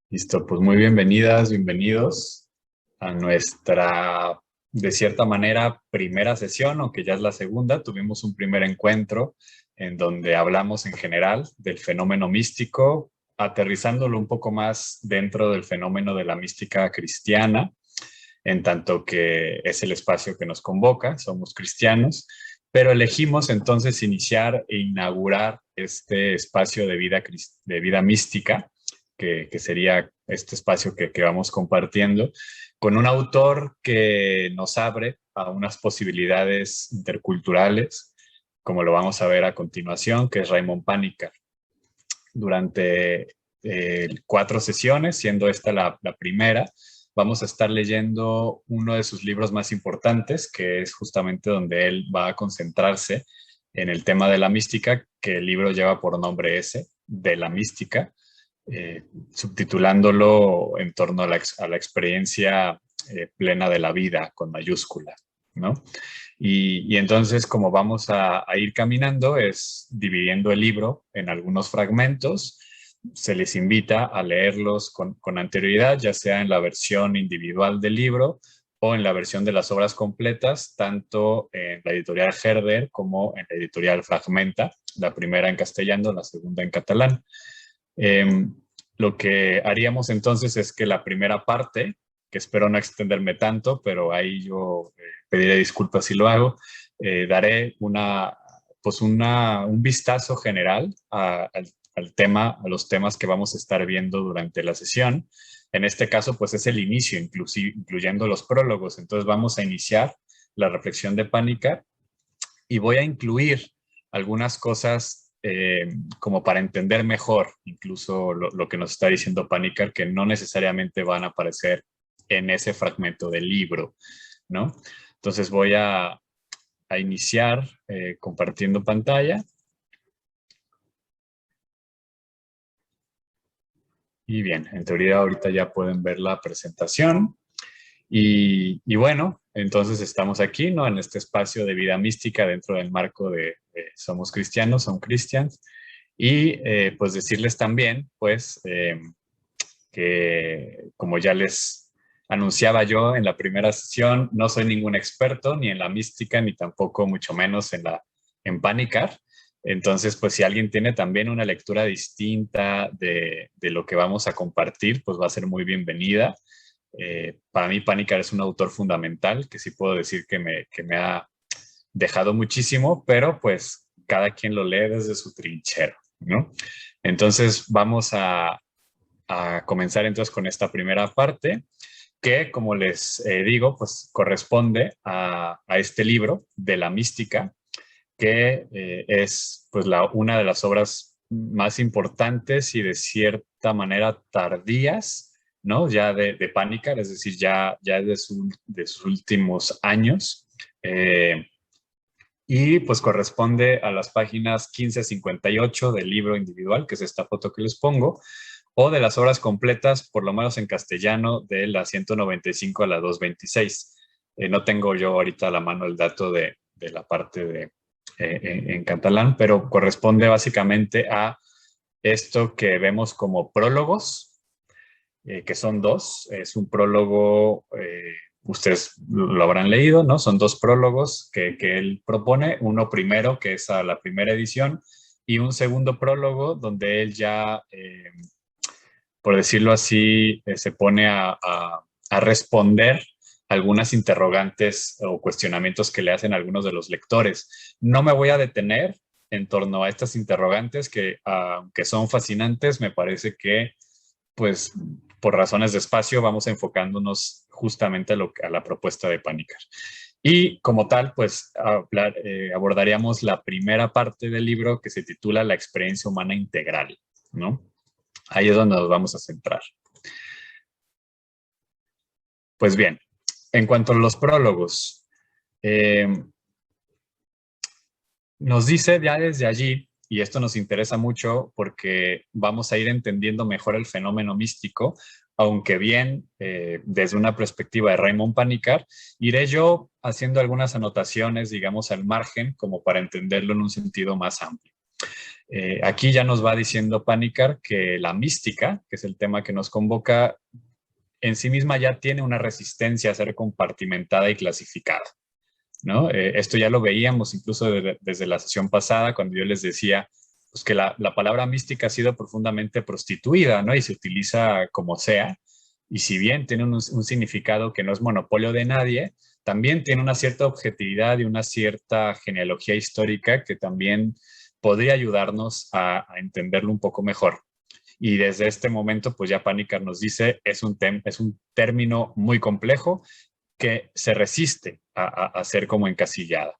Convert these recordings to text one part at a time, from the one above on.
Listo, pues muy bienvenidas, bienvenidos a nuestra, de cierta manera, primera sesión, aunque ya es la segunda. Tuvimos un primer encuentro en donde hablamos en general del fenómeno místico, aterrizándolo un poco más dentro del fenómeno de la mística cristiana, en tanto que es el espacio que nos convoca, somos cristianos, pero elegimos entonces iniciar e inaugurar este espacio de vida mística que sería este espacio que vamos compartiendo, con un autor que nos abre a unas posibilidades interculturales, como lo vamos a ver a continuación, que es Raymond Panikkar. Durante 4 sesiones, siendo esta la primera, vamos a estar leyendo uno de sus libros más importantes, que es justamente donde él va a concentrarse en el tema de la mística, que el libro lleva por nombre ese, de la mística, subtitulándolo en torno a la experiencia plena de la vida con mayúscula, ¿no? Y entonces, como vamos a ir caminando, es dividiendo el libro en algunos fragmentos. Se les invita a leerlos con anterioridad, ya sea en la versión individual del libro o en la versión de las obras completas, tanto en la editorial Herder como en la editorial Fragmenta, la primera en castellano, la segunda en catalán. Eh, lo que haríamos entonces es que la primera parte, que espero no extenderme tanto, pero ahí yo pediré disculpas si lo hago, daré un vistazo general al tema, a los temas que vamos a estar viendo durante la sesión. En este caso, pues es el inicio, incluyendo los prólogos. Entonces vamos a iniciar la reflexión de Panikkar y voy a incluir algunas cosas como para entender mejor incluso lo que nos está diciendo Panikkar, que no necesariamente van a aparecer en ese fragmento del libro, ¿no? Entonces voy a iniciar compartiendo pantalla. Y bien, en teoría ahorita ya pueden ver la presentación. Y bueno, entonces estamos aquí, ¿no? En este espacio de vida mística dentro del marco de Somos Cristianos, Son Christians. Y pues decirles también, pues, que como ya les anunciaba yo en la primera sesión, no soy ningún experto ni en la mística, ni tampoco mucho menos en Panikkar. Entonces, pues si alguien tiene también una lectura distinta de lo que vamos a compartir, pues va a ser muy bienvenida. Para mí, Panikkar es un autor fundamental, que sí puedo decir que me ha dejado muchísimo, pero pues cada quien lo lee desde su trinchero, ¿no? Entonces, vamos a comenzar entonces con esta primera parte, que como les digo, pues corresponde a este libro de la mística, que es pues una de las obras más importantes y de cierta manera tardías, ¿no? Ya de Panikkar, es decir, ya de sus últimos años. Y pues corresponde a las páginas 15 a 58 del libro individual, que es esta foto que les pongo, o de las obras completas, por lo menos en castellano, de la 195 a la 226. No tengo yo ahorita a la mano el dato de la parte en catalán, pero corresponde básicamente a esto que vemos como prólogos, que son dos. Es un prólogo, ustedes lo habrán leído, ¿no? Son dos prólogos que él propone, uno primero, que es a la primera edición, y un segundo prólogo donde él ya, por decirlo así, se pone a responder algunas interrogantes o cuestionamientos que le hacen algunos de los lectores. No me voy a detener en torno a estas interrogantes que, aunque son fascinantes, me parece que pues por razones de espacio vamos enfocándonos justamente a la propuesta de Panikkar. Y como tal, pues abordaríamos la primera parte del libro que se titula La experiencia humana integral, ¿no? Ahí es donde nos vamos a centrar. Pues bien, en cuanto a los prólogos, eh, nos dice ya desde allí, y esto nos interesa mucho porque vamos a ir entendiendo mejor el fenómeno místico, aunque bien desde una perspectiva de Raymond Panikkar, iré yo haciendo algunas anotaciones, digamos, al margen, como para entenderlo en un sentido más amplio. Aquí ya nos va diciendo Panikkar que la mística, que es el tema que nos convoca, en sí misma ya tiene una resistencia a ser compartimentada y clasificada, ¿no? Esto ya lo veíamos incluso desde la sesión pasada, cuando yo les decía pues, que la palabra mística ha sido profundamente prostituida, ¿no? Y se utiliza como sea. Y si bien tiene un significado que no es monopolio de nadie, también tiene una cierta objetividad y una cierta genealogía histórica que también podría ayudarnos a entenderlo un poco mejor. Y desde este momento, pues ya Panikkar nos dice, es un término muy complejo que se resiste a ser como encasillada.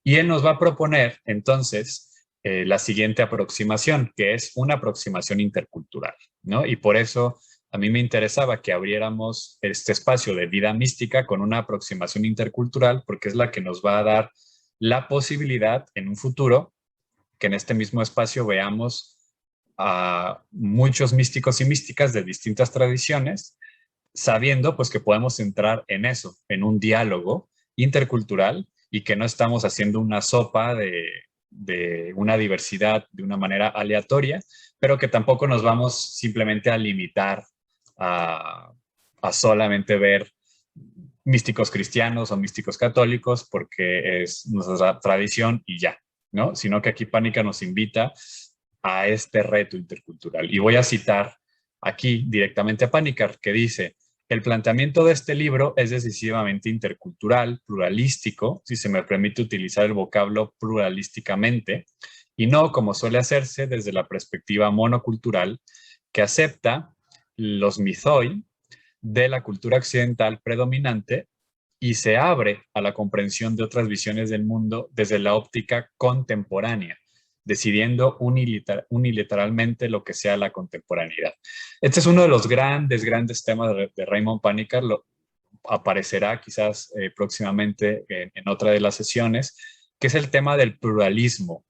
Y él nos va a proponer entonces la siguiente aproximación, que es una aproximación intercultural, ¿no? Y por eso a mí me interesaba que abriéramos este espacio de vida mística con una aproximación intercultural, porque es la que nos va a dar la posibilidad en un futuro que en este mismo espacio veamos a muchos místicos y místicas de distintas tradiciones, sabiendo pues que podemos entrar en eso, en un diálogo intercultural y que no estamos haciendo una sopa de una diversidad de una manera aleatoria, pero que tampoco nos vamos simplemente a limitar a solamente ver místicos cristianos o místicos católicos porque es nuestra tradición y ya, ¿no? Sino que aquí Pánica nos invita a este reto intercultural. Y voy a citar aquí directamente a Panikkar, que dice, el planteamiento de este libro es decisivamente intercultural, pluralístico, si se me permite utilizar el vocablo pluralísticamente, y no como suele hacerse desde la perspectiva monocultural, que acepta los mythoi de la cultura occidental predominante y se abre a la comprensión de otras visiones del mundo desde la óptica contemporánea, decidiendo unilateralmente lo que sea la contemporaneidad. Este es uno de los grandes temas de Raymond Panikkar. Aparecerá quizás próximamente en otra de las sesiones, que es el tema del pluralismo,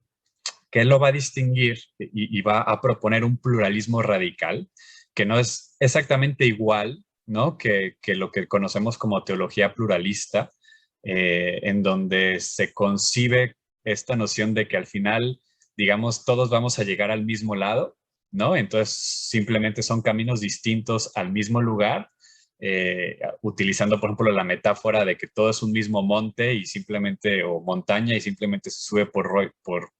que él lo va a distinguir y va a proponer un pluralismo radical, que no es exactamente igual, ¿no? que lo que conocemos como teología pluralista, en donde se concibe esta noción de que al final, digamos, todos vamos a llegar al mismo lado, ¿no? Entonces, simplemente son caminos distintos al mismo lugar, utilizando, por ejemplo, la metáfora de que todo es un mismo monte y simplemente, o montaña y simplemente se sube por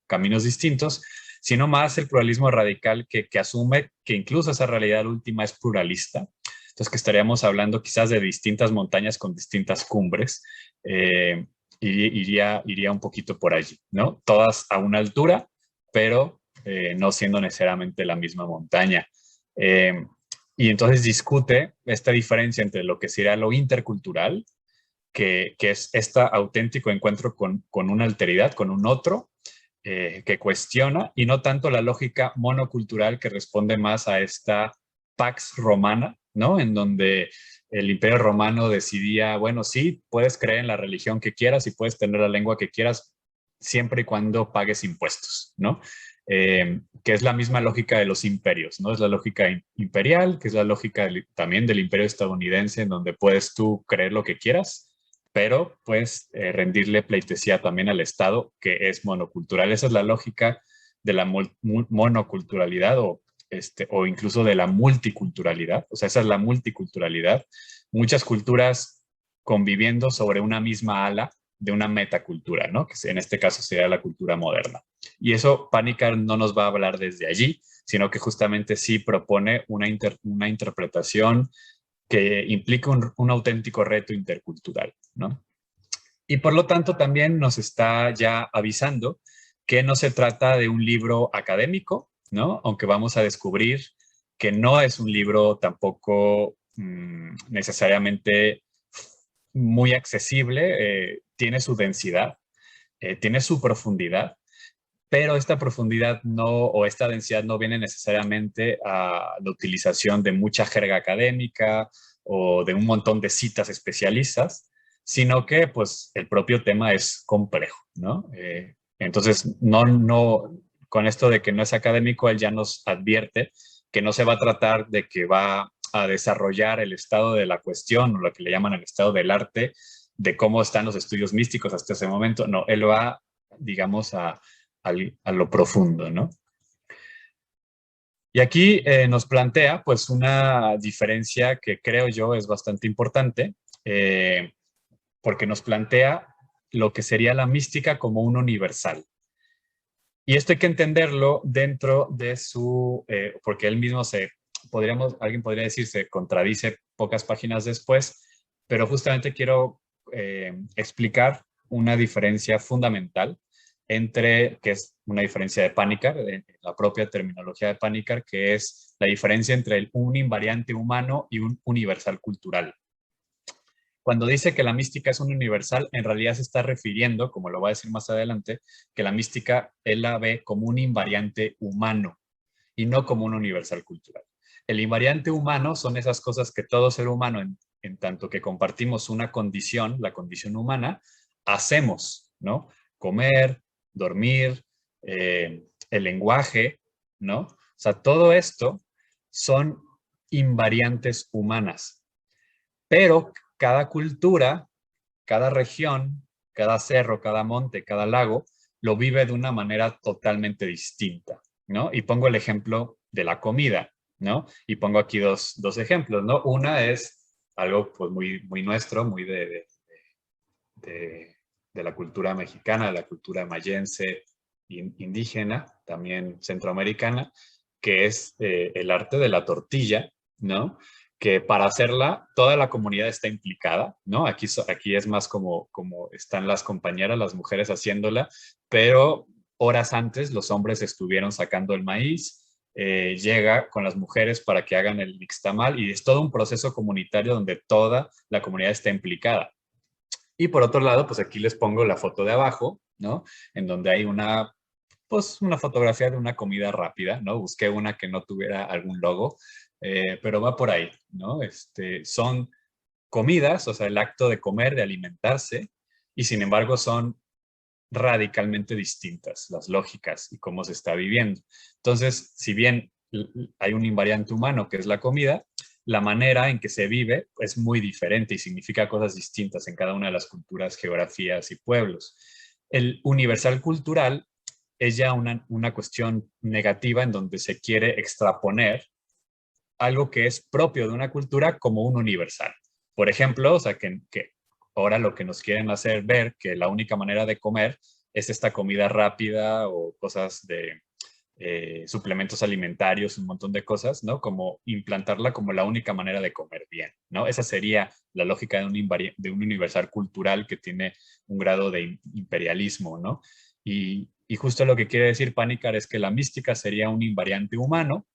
caminos distintos, sino más el pluralismo radical que asume que incluso esa realidad última es pluralista. Entonces, que estaríamos hablando quizás de distintas montañas con distintas cumbres, iría un poquito por allí, ¿no? Todas a una altura, pero no siendo necesariamente la misma montaña. Y entonces discute esta diferencia entre lo que sería lo intercultural, que es este auténtico encuentro con una alteridad, con un otro, que cuestiona, y no tanto la lógica monocultural que responde más a esta pax romana, ¿no? En donde el imperio romano decidía, bueno, sí, puedes creer en la religión que quieras y puedes tener la lengua que quieras, siempre y cuando pagues impuestos, ¿no? Que es la misma lógica de los imperios, ¿no? Es la lógica imperial, que es la lógica también del imperio estadounidense, en donde puedes tú creer lo que quieras, pero pues rendirle pleitesía también al Estado, que es monocultural. Esa es la lógica de la monoculturalidad o incluso de la multiculturalidad. O sea, esa es la multiculturalidad. Muchas culturas conviviendo sobre una misma ala de una metacultura, ¿no? Que en este caso sería la cultura moderna. Y eso Panikkar no nos va a hablar desde allí, sino que justamente sí propone una interpretación que implica un auténtico reto intercultural, ¿no? Y por lo tanto también nos está ya avisando que no se trata de un libro académico, ¿no? Aunque vamos a descubrir que no es un libro tampoco necesariamente muy accesible, tiene su densidad, tiene su profundidad, pero esta profundidad no, o esta densidad no viene necesariamente a la utilización de mucha jerga académica o de un montón de citas especialistas, sino que pues el propio tema es complejo, ¿no? Entonces, con esto de que no es académico, él ya nos advierte que no se va a tratar de que va a desarrollar el estado de la cuestión o lo que le llaman el estado del arte, de cómo están los estudios místicos hasta ese momento. No, él va, digamos, a lo profundo, ¿no? Y aquí nos plantea pues una diferencia que creo yo es bastante importante, porque nos plantea lo que sería la mística como un universal. Y esto hay que entenderlo dentro de su, porque él mismo alguien podría decir, se contradice pocas páginas después, pero justamente quiero explicar una diferencia fundamental entre, que es una diferencia de Panikkar, la propia terminología de Panikkar, que es la diferencia entre un invariante humano y un universal cultural. Cuando dice que la mística es un universal, en realidad se está refiriendo, como lo va a decir más adelante, que la mística él la ve como un invariante humano y no como un universal cultural. El invariante humano son esas cosas que todo ser humano, en tanto que compartimos una condición, la condición humana, hacemos, ¿no? Comer, dormir, el lenguaje, ¿no? O sea, todo esto son invariantes humanas, pero cada cultura, cada región, cada cerro, cada monte, cada lago, lo vive de una manera totalmente distinta, ¿no? Y pongo el ejemplo de la comida, ¿no? Y pongo aquí dos ejemplos, ¿no? Una es algo pues muy nuestro, muy de, de la cultura mexicana, de la cultura mayense, indígena, también centroamericana, que es el arte de la tortilla, ¿no? Que para hacerla toda la comunidad está implicada, ¿no? Aquí es más como están las compañeras, las mujeres haciéndola, pero horas antes los hombres estuvieron sacando el maíz, llega con las mujeres para que hagan el nixtamal y es todo un proceso comunitario donde toda la comunidad está implicada. Y por otro lado, pues aquí les pongo la foto de abajo, ¿no? En donde hay pues una fotografía de una comida rápida, ¿no? Busqué una que no tuviera algún logo, pero va por ahí, ¿no? Son comidas, o sea, el acto de comer, de alimentarse, y sin embargo son radicalmente distintas las lógicas y cómo se está viviendo. Entonces, si bien hay un invariante humano que es la comida, la manera en que se vive es muy diferente y significa cosas distintas en cada una de las culturas, geografías y pueblos. El universal cultural es ya una cuestión negativa en donde se quiere extraponer algo que es propio de una cultura como un universal. Por ejemplo, o sea, que ahora lo que nos quieren hacer ver que la única manera de comer es esta comida rápida o cosas de suplementos alimentarios, un montón de cosas, ¿no? Como implantarla como la única manera de comer bien, ¿no? Esa sería la lógica de un universal cultural que tiene un grado de imperialismo, ¿no? Y justo lo que quiere decir Panikkar es que la mística sería un invariante humano,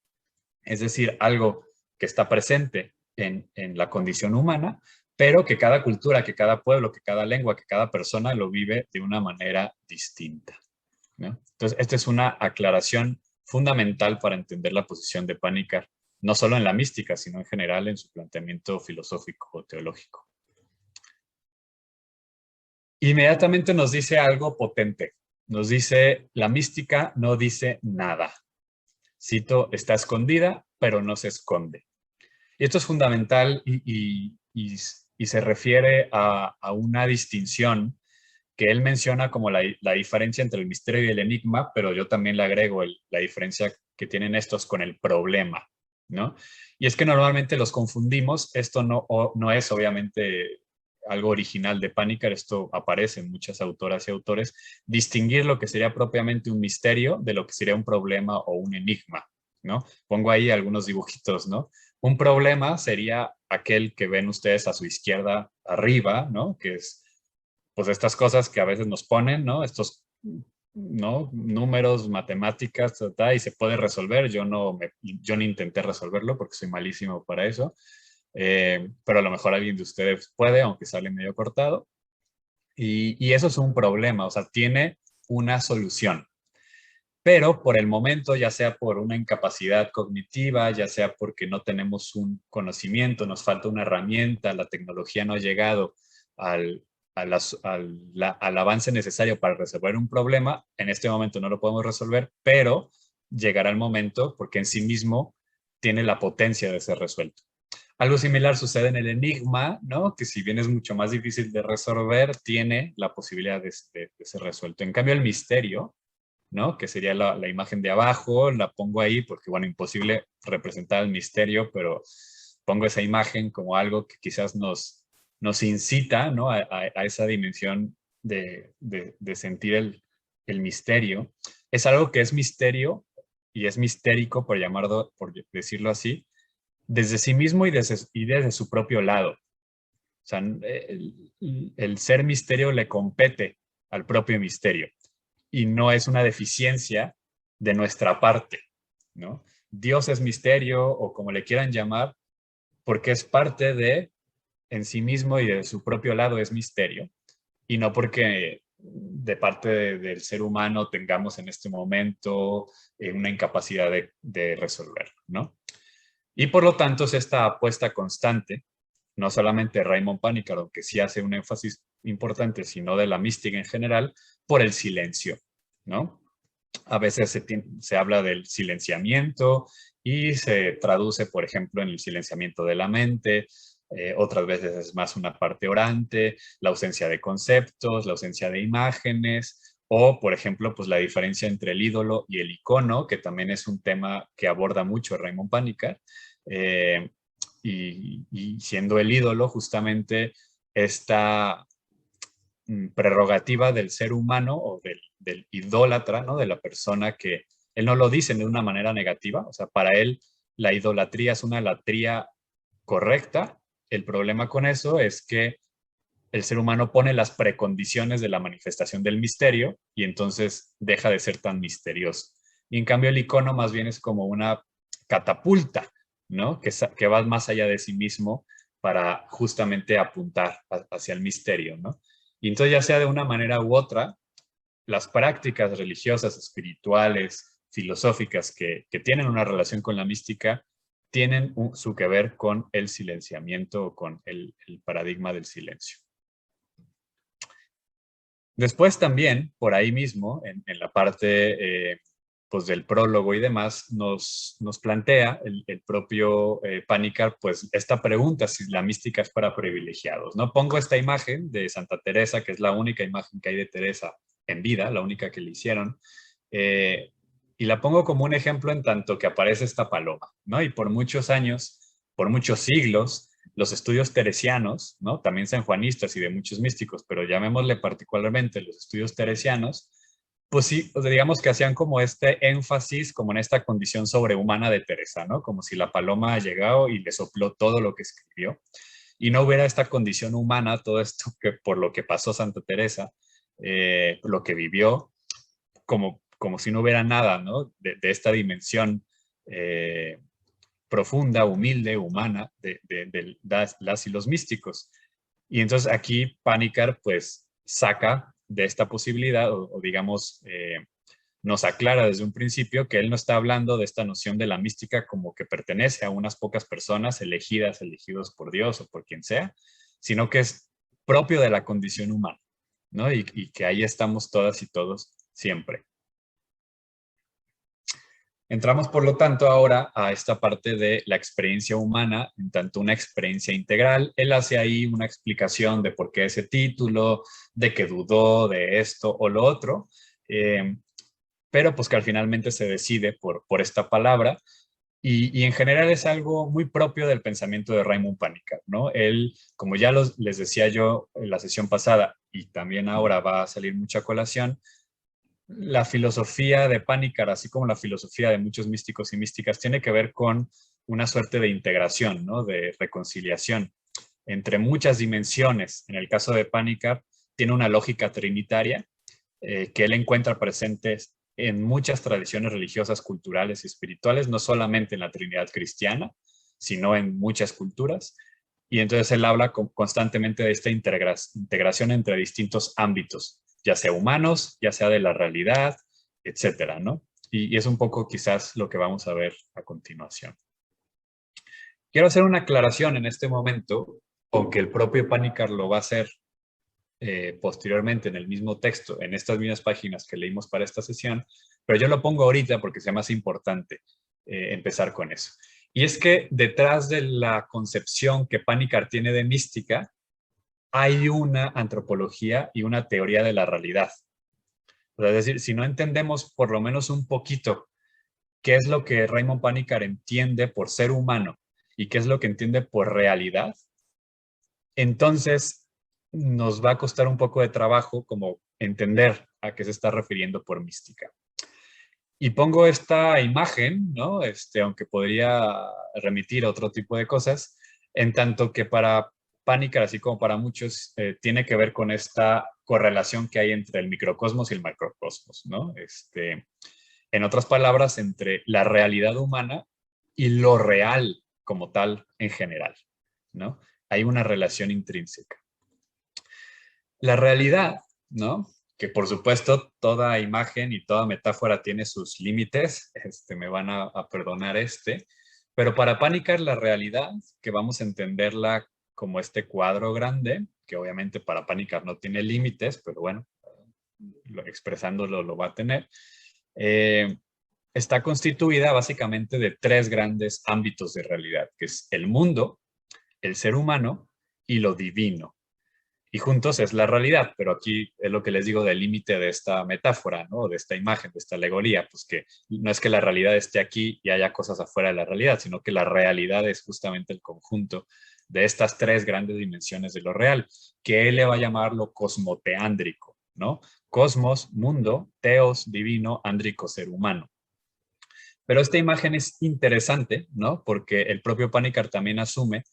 es decir, algo que está presente en la condición humana, pero que cada cultura, que cada pueblo, que cada lengua, que cada persona lo vive de una manera distinta, ¿no? Entonces, esta es una aclaración fundamental para entender la posición de Panikkar, no solo en la mística, sino en general en su planteamiento filosófico o teológico. Inmediatamente nos dice algo potente. Nos dice, la mística no dice nada. Cito, está escondida, pero no se esconde. Y esto es fundamental y se refiere a una distinción que él menciona como la diferencia entre el misterio y el enigma, pero yo también le agrego la diferencia que tienen estos con el problema, ¿no? Y es que normalmente los confundimos, esto no es obviamente algo original de Panikkar, esto aparece en muchas autoras y autores, distinguir lo que sería propiamente un misterio de lo que sería un problema o un enigma, ¿no? Pongo ahí algunos dibujitos, ¿no? Un problema sería aquel que ven ustedes a su izquierda arriba, ¿no? Que es pues estas cosas que a veces nos ponen, ¿no? Estos, ¿no? Números, matemáticas, y se puede resolver. Yo no intenté resolverlo porque soy malísimo para eso, pero a lo mejor alguien de ustedes puede, aunque sale medio cortado. Y eso es un problema, o sea, tiene una solución. Pero por el momento, ya sea por una incapacidad cognitiva, ya sea porque no tenemos un conocimiento, nos falta una herramienta, la tecnología no ha llegado al, al avance necesario para resolver un problema, en este momento no lo podemos resolver, pero llegará el momento porque en sí mismo tiene la potencia de ser resuelto. Algo similar sucede en el enigma, ¿no? Que si bien es mucho más difícil de resolver, tiene la posibilidad de ser resuelto. En cambio, el misterio ¿no? Que sería la imagen de abajo, la pongo ahí porque, bueno, imposible representar el misterio, pero pongo esa imagen como algo que quizás nos incita, ¿no? A esa dimensión de sentir el misterio. Es algo que es misterio y es mistérico, por decirlo así, desde sí mismo y desde su propio lado. O sea, el ser misterio le compete al propio misterio y no es una deficiencia de nuestra parte, ¿no? Dios es misterio o como le quieran llamar, porque es parte de en sí mismo y de su propio lado es misterio y no porque de parte del ser humano tengamos en este momento una incapacidad de resolverlo, ¿no? Y por lo tanto es esta apuesta constante, no solamente Raymond Panikkar, aunque sí hace un énfasis importante, sino de la mística en general, por el silencio, ¿no? A veces se habla del silenciamiento y se traduce, por ejemplo, en el silenciamiento de la mente, otras veces es más una parte orante, la ausencia de conceptos, la ausencia de imágenes, o, por ejemplo, pues la diferencia entre el ídolo y el icono, que también es un tema que aborda mucho Raymond Panikkar, eh, y siendo el ídolo justamente esta prerrogativa del ser humano o del idólatra, ¿no? De la persona que él no lo dice de una manera negativa, o sea, para él la idolatría es una latría correcta. El problema con eso es que el ser humano pone las precondiciones de la manifestación del misterio y entonces deja de ser tan misterioso. Y en cambio el icono más bien es como una catapulta, ¿no? Que va más allá de sí mismo para justamente apuntar hacia el misterio, ¿no? Y entonces ya sea de una manera u otra, las prácticas religiosas, espirituales, filosóficas que tienen una relación con la mística, tienen su que ver con el silenciamiento o con el paradigma del silencio. Después también, por ahí mismo, en la parte pues del prólogo y demás, nos plantea el propio Panikkar, pues esta pregunta, si la mística es para privilegiados, ¿no? Pongo esta imagen de Santa Teresa, que es la única imagen que hay de Teresa en vida, la única que le hicieron, eh, y la pongo como un ejemplo en tanto que aparece esta paloma, ¿no? Y por muchos años, por muchos siglos, los estudios teresianos, ¿no? También sanjuanistas y de muchos místicos, pero llamémosle particularmente los estudios teresianos, pues sí, o sea, digamos que hacían como este énfasis, como en esta condición sobrehumana de Teresa, ¿no? Como si la paloma ha llegado y le sopló todo lo que escribió y no hubiera esta condición humana, todo esto que por lo que pasó Santa Teresa, lo que vivió, como si no hubiera nada, ¿no? De esta dimensión profunda, humilde, humana de las y los místicos. Y entonces aquí Panikkar pues saca de esta posibilidad o digamos nos aclara desde un principio que él no está hablando de esta noción de la mística como que pertenece a unas pocas personas elegidas, elegidos por Dios o por quien sea, sino que es propio de la condición humana, ¿no? Y que ahí estamos todas y todos siempre. Entramos, por lo tanto, ahora a esta parte de la experiencia humana, en tanto una experiencia integral. Él hace ahí una explicación de por qué ese título, de que dudó de esto o lo otro, pero pues que al finalmente se decide por esta palabra. Y en general es algo muy propio del pensamiento de Raymond Panikkar, ¿no? Él, como ya les decía yo en la sesión pasada, y también ahora va a salir mucha colación, la filosofía de Panikkar, así como la filosofía de muchos místicos y místicas, tiene que ver con una suerte de integración, ¿no? De reconciliación entre muchas dimensiones. En el caso de Panikkar, tiene una lógica trinitaria que él encuentra presentes en muchas tradiciones religiosas, culturales y espirituales, no solamente en la Trinidad cristiana, sino en muchas culturas. Y entonces él habla constantemente de esta integración entre distintos ámbitos, ya sea humanos, ya sea de la realidad, etcétera, ¿no? Y es un poco quizás lo que vamos a ver a continuación. Quiero hacer una aclaración en este momento, aunque el propio Panikkar lo va a hacer posteriormente en el mismo texto, en estas mismas páginas que leímos para esta sesión, pero yo lo pongo ahorita porque se me hace importante empezar con eso. Y es que detrás de la concepción que Panikkar tiene de mística, hay una antropología y una teoría de la realidad. O sea, es decir, si no entendemos por lo menos un poquito qué es lo que Raymond Panikar entiende por ser humano y qué es lo que entiende por realidad, entonces nos va a costar un poco de trabajo como entender a qué se está refiriendo por mística. Y pongo esta imagen, ¿no? Aunque podría remitir a otro tipo de cosas, en tanto que para Panikar, así como para muchos, tiene que ver con esta correlación que hay entre el microcosmos y el macrocosmos, ¿no? En otras palabras, entre la realidad humana y lo real como tal en general, ¿no? Hay una relación intrínseca. La realidad, ¿no? Que por supuesto toda imagen y toda metáfora tiene sus límites, me van a perdonar pero para Panikar la realidad, que vamos a entenderla como este cuadro grande, que obviamente para Panikar no tiene límites, pero bueno, expresándolo lo va a tener, eh, está constituida básicamente de tres grandes ámbitos de realidad, que es el mundo, el ser humano y lo divino. Y juntos es la realidad, pero aquí es lo que les digo del límite de esta metáfora, ¿no? De esta imagen, de esta alegoría, pues que no es que la realidad esté aquí y haya cosas afuera de la realidad, sino que la realidad es justamente el conjunto de estas tres grandes dimensiones de lo real, que él le va a llamar lo cosmoteándrico, ¿no? Cosmos, mundo, teos, divino, ándrico, ser humano. Pero esta imagen es interesante, ¿no? Porque el propio Panikar también asume,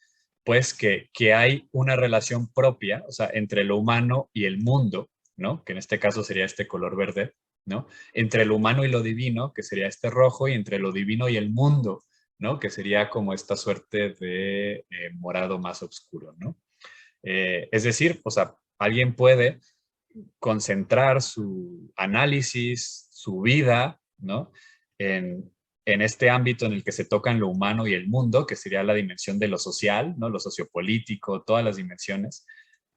pues, que hay una relación propia, o sea, entre lo humano y el mundo, ¿no? Que en este caso sería este color verde, ¿no? Entre lo humano y lo divino, que sería este rojo, y entre lo divino y el mundo, ¿no? Que sería como esta suerte de morado más oscuro, ¿no? Es decir, o sea, alguien puede concentrar su análisis, su vida, ¿no? En este ámbito en el que se tocan lo humano y el mundo, que sería la dimensión de lo social, ¿no? Lo sociopolítico, todas las dimensiones,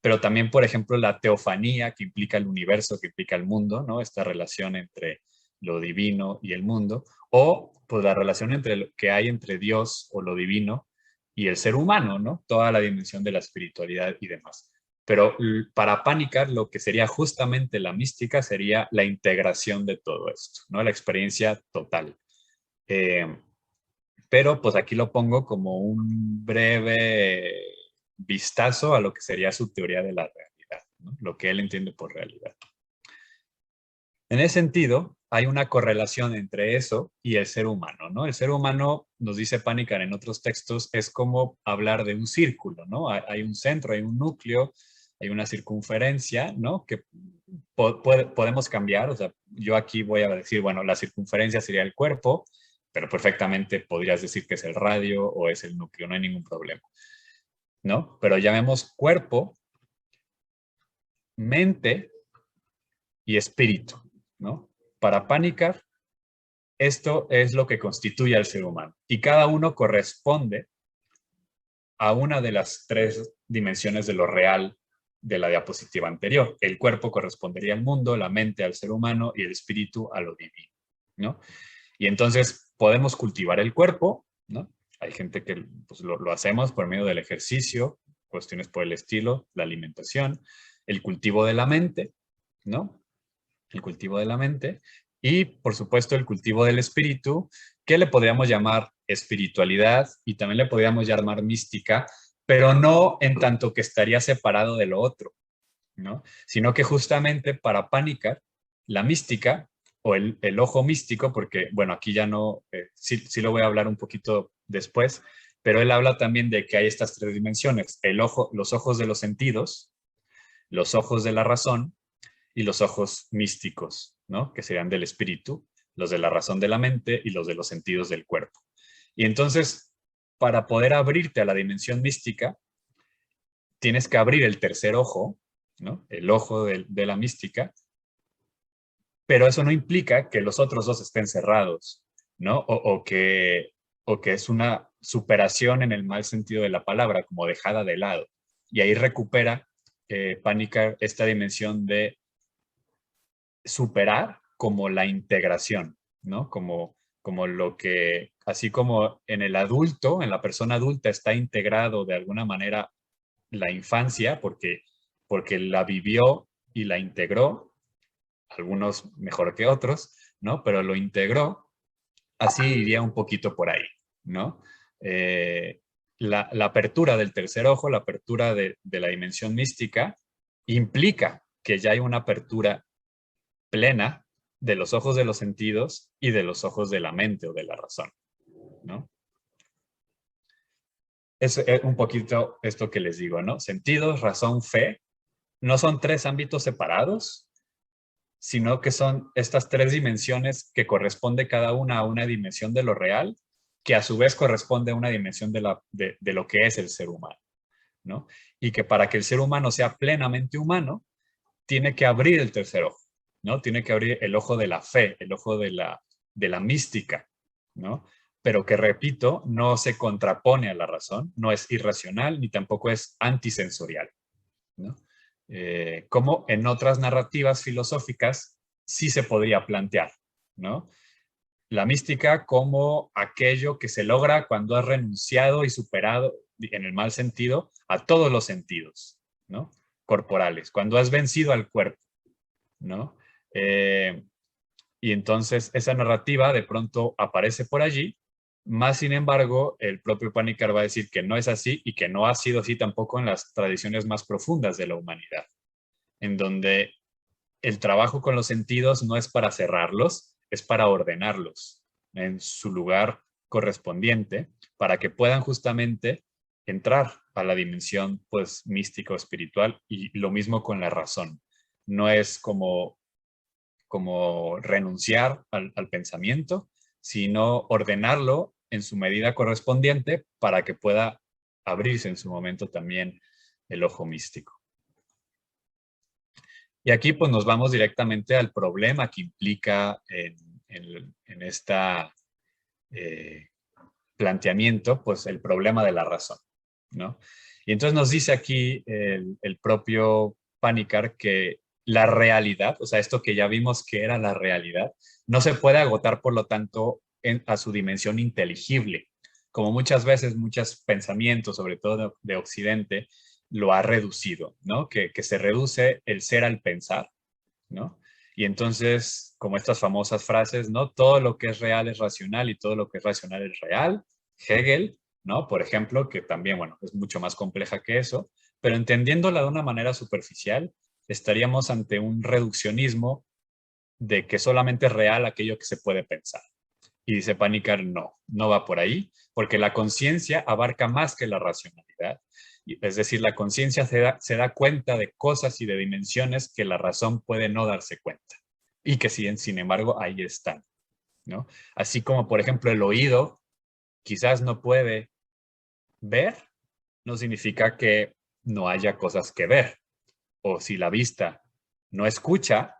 pero también, por ejemplo, la teofanía, que implica el universo, que implica el mundo, ¿no? Esta relación entre lo divino y el mundo, o pues la relación entre lo que hay entre Dios o lo divino y el ser humano, ¿no? Toda la dimensión de la espiritualidad y demás. Pero para Panikar, lo que sería justamente la mística sería la integración de todo esto, ¿no? La experiencia total. Eh, pero pues aquí lo pongo como un breve vistazo a lo que sería su teoría de la realidad, ¿no? Lo que él entiende por realidad. En ese sentido, hay una correlación entre eso y el ser humano, ¿no? El ser humano, nos dice Panikar en otros textos, es como hablar de un círculo, ¿no? Hay un centro, hay un núcleo, hay una circunferencia, ¿no? Que podemos cambiar, o sea, yo aquí voy a decir, bueno, la circunferencia sería el cuerpo, pero perfectamente podrías decir que es el radio o es el núcleo, no hay ningún problema, ¿no? Pero llamemos cuerpo, mente y espíritu, ¿no? Para Panikar, esto es lo que constituye al ser humano y cada uno corresponde a una de las tres dimensiones de lo real de la diapositiva anterior. El cuerpo correspondería al mundo, la mente al ser humano y el espíritu a lo divino, ¿no? Y entonces podemos cultivar el cuerpo, ¿no? Hay gente que pues, lo hacemos por medio del ejercicio, cuestiones por el estilo, la alimentación, el cultivo de la mente, ¿no? El cultivo de la mente y, por supuesto, el cultivo del espíritu, que le podríamos llamar espiritualidad y también le podríamos llamar mística, pero no en tanto que estaría separado de lo otro, ¿no? Sino que justamente para Panikar, la mística o el ojo místico, porque, bueno, aquí ya no, sí lo voy a hablar un poquito después, pero él habla también de que hay estas tres dimensiones, el ojo, los ojos de los sentidos, los ojos de la razón y los ojos místicos, ¿no? Que serían del espíritu, los de la razón de la mente y los de los sentidos del cuerpo. Y entonces, para poder abrirte a la dimensión mística, tienes que abrir el tercer ojo, ¿no? El ojo de la mística, pero eso no implica que los otros dos estén cerrados, ¿no? O que es una superación en el mal sentido de la palabra, como dejada de lado. Y ahí recupera Panikar esta dimensión de superar como la integración, ¿no? Como lo que, así como en el adulto, en la persona adulta está integrado de alguna manera la infancia porque la vivió y la integró, algunos mejor que otros, ¿no? Pero lo integró, así iría un poquito por ahí, ¿no? La apertura del tercer ojo, la apertura de la dimensión mística, implica que ya hay una apertura plena de los ojos de los sentidos y de los ojos de la mente o de la razón, ¿no? Es un poquito esto que les digo, ¿no? Sentidos, razón, fe, no son tres ámbitos separados, sino que son estas tres dimensiones que corresponde cada una a una dimensión de lo real, que a su vez corresponde a una dimensión de lo que es el ser humano, ¿no? Y que para que el ser humano sea plenamente humano, tiene que abrir el tercer ojo, ¿no? Tiene que abrir el ojo de la fe, el ojo de la mística, ¿no? Pero que, repito, no se contrapone a la razón, no es irracional ni tampoco es antisensorial, ¿no? Como en otras narrativas filosóficas sí se podría plantear, ¿no? La mística como aquello que se logra cuando has renunciado y superado, en el mal sentido, a todos los sentidos, ¿no? Corporales, cuando has vencido al cuerpo, ¿no? Y entonces esa narrativa de pronto aparece por allí, más sin embargo, el propio Panikkar va a decir que no es así y que no ha sido así tampoco en las tradiciones más profundas de la humanidad, en donde el trabajo con los sentidos no es para cerrarlos, es para ordenarlos en su lugar correspondiente, para que puedan justamente entrar a la dimensión pues mística o espiritual, y lo mismo con la razón. No es como renunciar al pensamiento, sino ordenarlo en su medida correspondiente para que pueda abrirse en su momento también el ojo místico. Y aquí pues nos vamos directamente al problema que implica en esta planteamiento, pues el problema de la razón, ¿no? Y entonces nos dice aquí el propio Panikkar que la realidad, o sea, esto que ya vimos que era la realidad, no se puede agotar, por lo tanto, a su dimensión inteligible, como muchas veces muchos pensamientos, sobre todo de Occidente, lo ha reducido, ¿no? Que se reduce el ser al pensar, ¿no? Y entonces, como estas famosas frases, ¿no? Todo lo que es real es racional y todo lo que es racional es real. Hegel, ¿no? Por ejemplo, que también, bueno, es mucho más compleja que eso, pero entendiéndola de una manera superficial, estaríamos ante un reduccionismo de que solamente es real aquello que se puede pensar. Y dice Panikkar, no, no va por ahí, porque la conciencia abarca más que la racionalidad. Es decir, la conciencia se da cuenta de cosas y de dimensiones que la razón puede no darse cuenta. Y que sin embargo ahí están, ¿no? Así como, por ejemplo, el oído quizás no puede ver, no significa que no haya cosas que ver. O si la vista no escucha,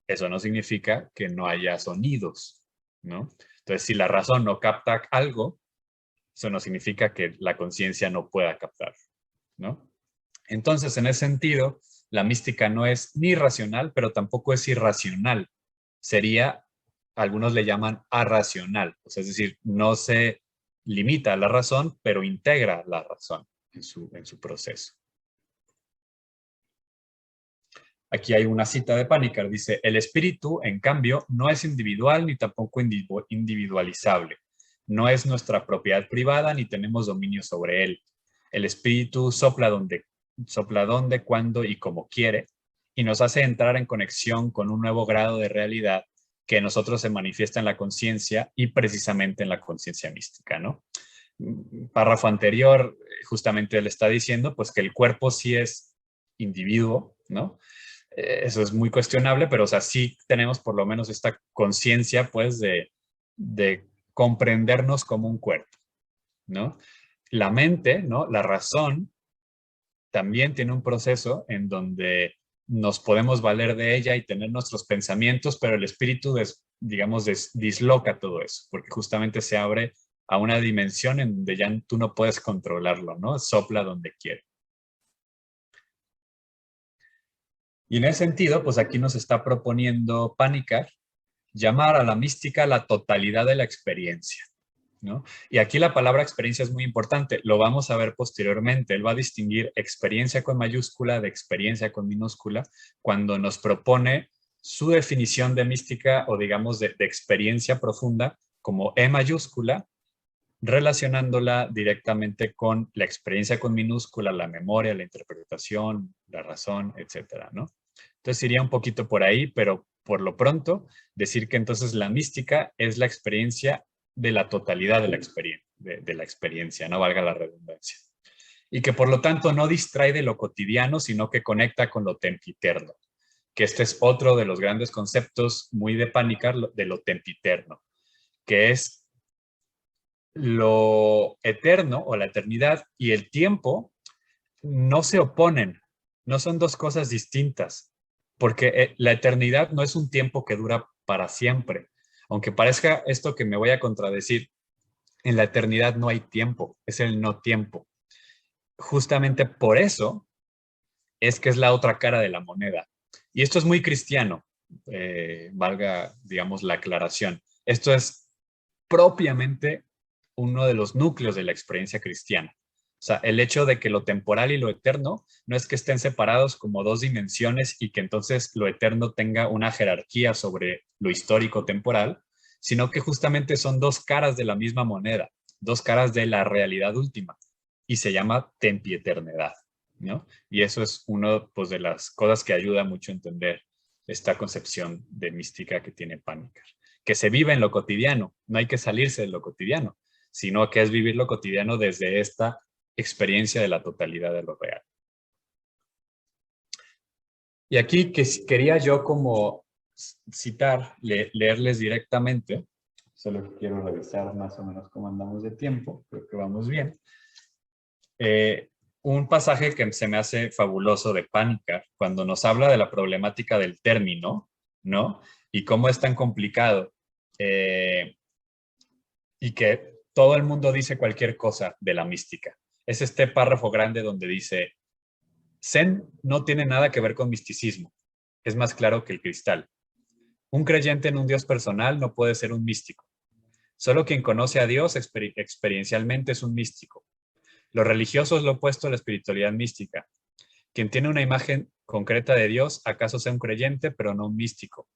eso no significa que no haya sonidos, ¿no? Entonces, si la razón no capta algo, eso no significa que la conciencia no pueda captar, ¿no? Entonces, en ese sentido, la mística no es ni racional, pero tampoco es irracional. Sería, algunos le llaman arracional, o sea, es decir, no se limita a la razón, pero integra la razón en su proceso. Aquí hay una cita de Panikkar, dice, el espíritu, en cambio, no es individual ni tampoco individualizable. No es nuestra propiedad privada ni tenemos dominio sobre él. El espíritu sopla donde, cuando y como quiere y nos hace entrar en conexión con un nuevo grado de realidad que en nosotros se manifiesta en la conciencia y precisamente en la conciencia mística, ¿no? Párrafo anterior, justamente le está diciendo pues que el cuerpo sí es individuo, ¿no? Eso es muy cuestionable, pero o sea, sí tenemos por lo menos esta conciencia, pues, de comprendernos como un cuerpo, ¿no? La mente, ¿no? La razón también tiene un proceso en donde nos podemos valer de ella y tener nuestros pensamientos, pero el espíritu, digamos, disloca todo eso, porque justamente se abre a una dimensión en donde ya tú no puedes controlarlo, ¿no? Sopla donde quiere. Y en ese sentido, pues aquí nos está proponiendo Panikkar llamar a la mística la totalidad de la experiencia, ¿no? Y aquí la palabra experiencia es muy importante, lo vamos a ver posteriormente. Él va a distinguir experiencia con mayúscula de experiencia con minúscula cuando nos propone su definición de mística o digamos de experiencia profunda como E mayúscula, relacionándola directamente con la experiencia con minúscula, la memoria, la interpretación, la razón, etcétera, ¿no? Entonces iría un poquito por ahí, pero por lo pronto decir que entonces la mística es la experiencia de la totalidad de la experiencia, no valga la redundancia. Y que por lo tanto no distrae de lo cotidiano, sino que conecta con lo tempiterno, que este es otro de los grandes conceptos muy de Panikkar, de lo tempiterno, que es lo eterno o la eternidad y el tiempo no se oponen, no son dos cosas distintas, porque la eternidad no es un tiempo que dura para siempre. Aunque parezca esto que me voy a contradecir, en la eternidad no hay tiempo, es el no tiempo. Justamente por eso es que es la otra cara de la moneda. Y esto es muy cristiano, valga, digamos, la aclaración. Esto es propiamente uno de los núcleos de la experiencia cristiana. O sea, el hecho de que lo temporal y lo eterno no es que estén separados como dos dimensiones y que entonces lo eterno tenga una jerarquía sobre lo histórico temporal, sino que justamente son dos caras de la misma moneda, dos caras de la realidad última, y se llama tempieternidad, ¿no? Y eso es uno pues, de las cosas que ayuda mucho a entender esta concepción de mística que tiene Panikkar, que se vive en lo cotidiano, no hay que salirse de lo cotidiano, sino que es vivir lo cotidiano desde esta experiencia de la totalidad de lo real. Y aquí que quería yo como citar, leerles directamente, solo quiero revisar más o menos cómo andamos de tiempo, creo que vamos bien. Un pasaje que se me hace fabuloso de Panikkar, cuando nos habla de la problemática del término, ¿no? Y cómo es tan complicado y que todo el mundo dice cualquier cosa de la mística. Es este párrafo grande donde dice, Zen no tiene nada que ver con misticismo, es más claro que el cristal. Un creyente en un Dios personal no puede ser un místico. Solo quien conoce a Dios experiencialmente es un místico. Lo religioso es lo opuesto a la espiritualidad mística. Quien tiene una imagen concreta de Dios, acaso sea un creyente, pero no un místico.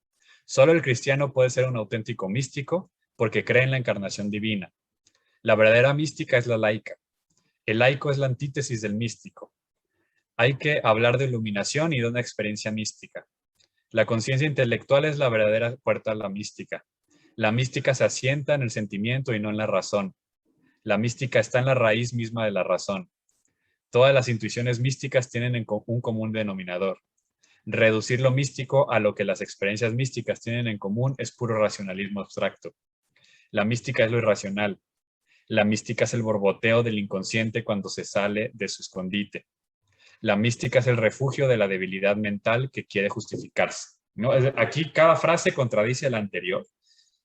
Solo el cristiano puede ser un auténtico místico porque cree en la encarnación divina. La verdadera mística es la laica. El laico es la antítesis del místico. Hay que hablar de iluminación y de una experiencia mística. La conciencia intelectual es la verdadera puerta a la mística. La mística se asienta en el sentimiento y no en la razón. La mística está en la raíz misma de la razón. Todas las intuiciones místicas tienen un común denominador. Reducir lo místico a lo que las experiencias místicas tienen en común es puro racionalismo abstracto. La mística es lo irracional. La mística es el borboteo del inconsciente cuando se sale de su escondite. La mística es el refugio de la debilidad mental que quiere justificarse, ¿no? Aquí cada frase contradice a la anterior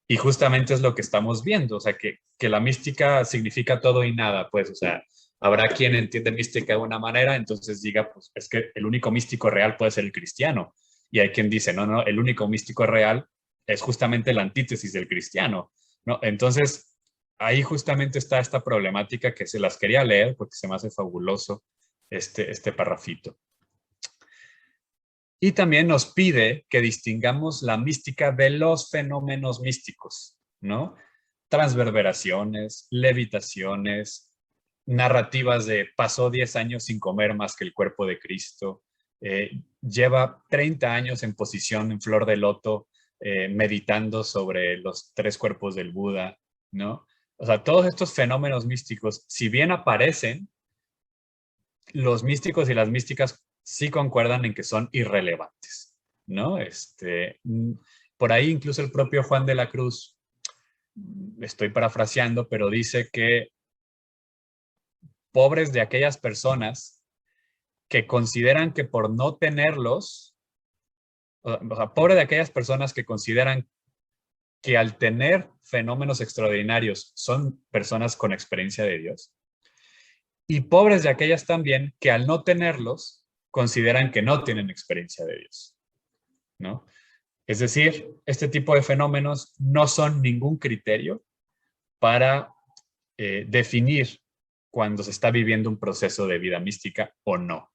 y justamente es lo que estamos viendo, o sea, que la mística significa todo y nada, pues, o sea, habrá quien entiende mística de una manera, entonces diga, pues, es que el único místico real puede ser el cristiano. Y hay quien dice, no, no, el único místico real es justamente la antítesis del cristiano, ¿no? Entonces, ahí justamente está esta problemática que se las quería leer porque se me hace fabuloso este parrafito. Y también nos pide que distingamos la mística de los fenómenos místicos, ¿no? Transverberaciones, levitaciones, narrativas de pasó 10 años sin comer más que el cuerpo de Cristo, lleva 30 años en posición en flor de loto, meditando sobre los 3 cuerpos del Buda, ¿no? O sea, todos estos fenómenos místicos, si bien aparecen, los místicos y las místicas sí concuerdan en que son irrelevantes, ¿no? Por ahí incluso el propio Juan de la Cruz, estoy parafraseando, pero dice que pobres de aquellas personas que consideran que por no tenerlos, o sea, pobre de aquellas personas que consideran que al tener fenómenos extraordinarios son personas con experiencia de Dios. Y pobres de aquellas también que al no tenerlos consideran que no tienen experiencia de Dios, ¿no? Es decir, este tipo de fenómenos no son ningún criterio para definir cuando se está viviendo un proceso de vida mística o no,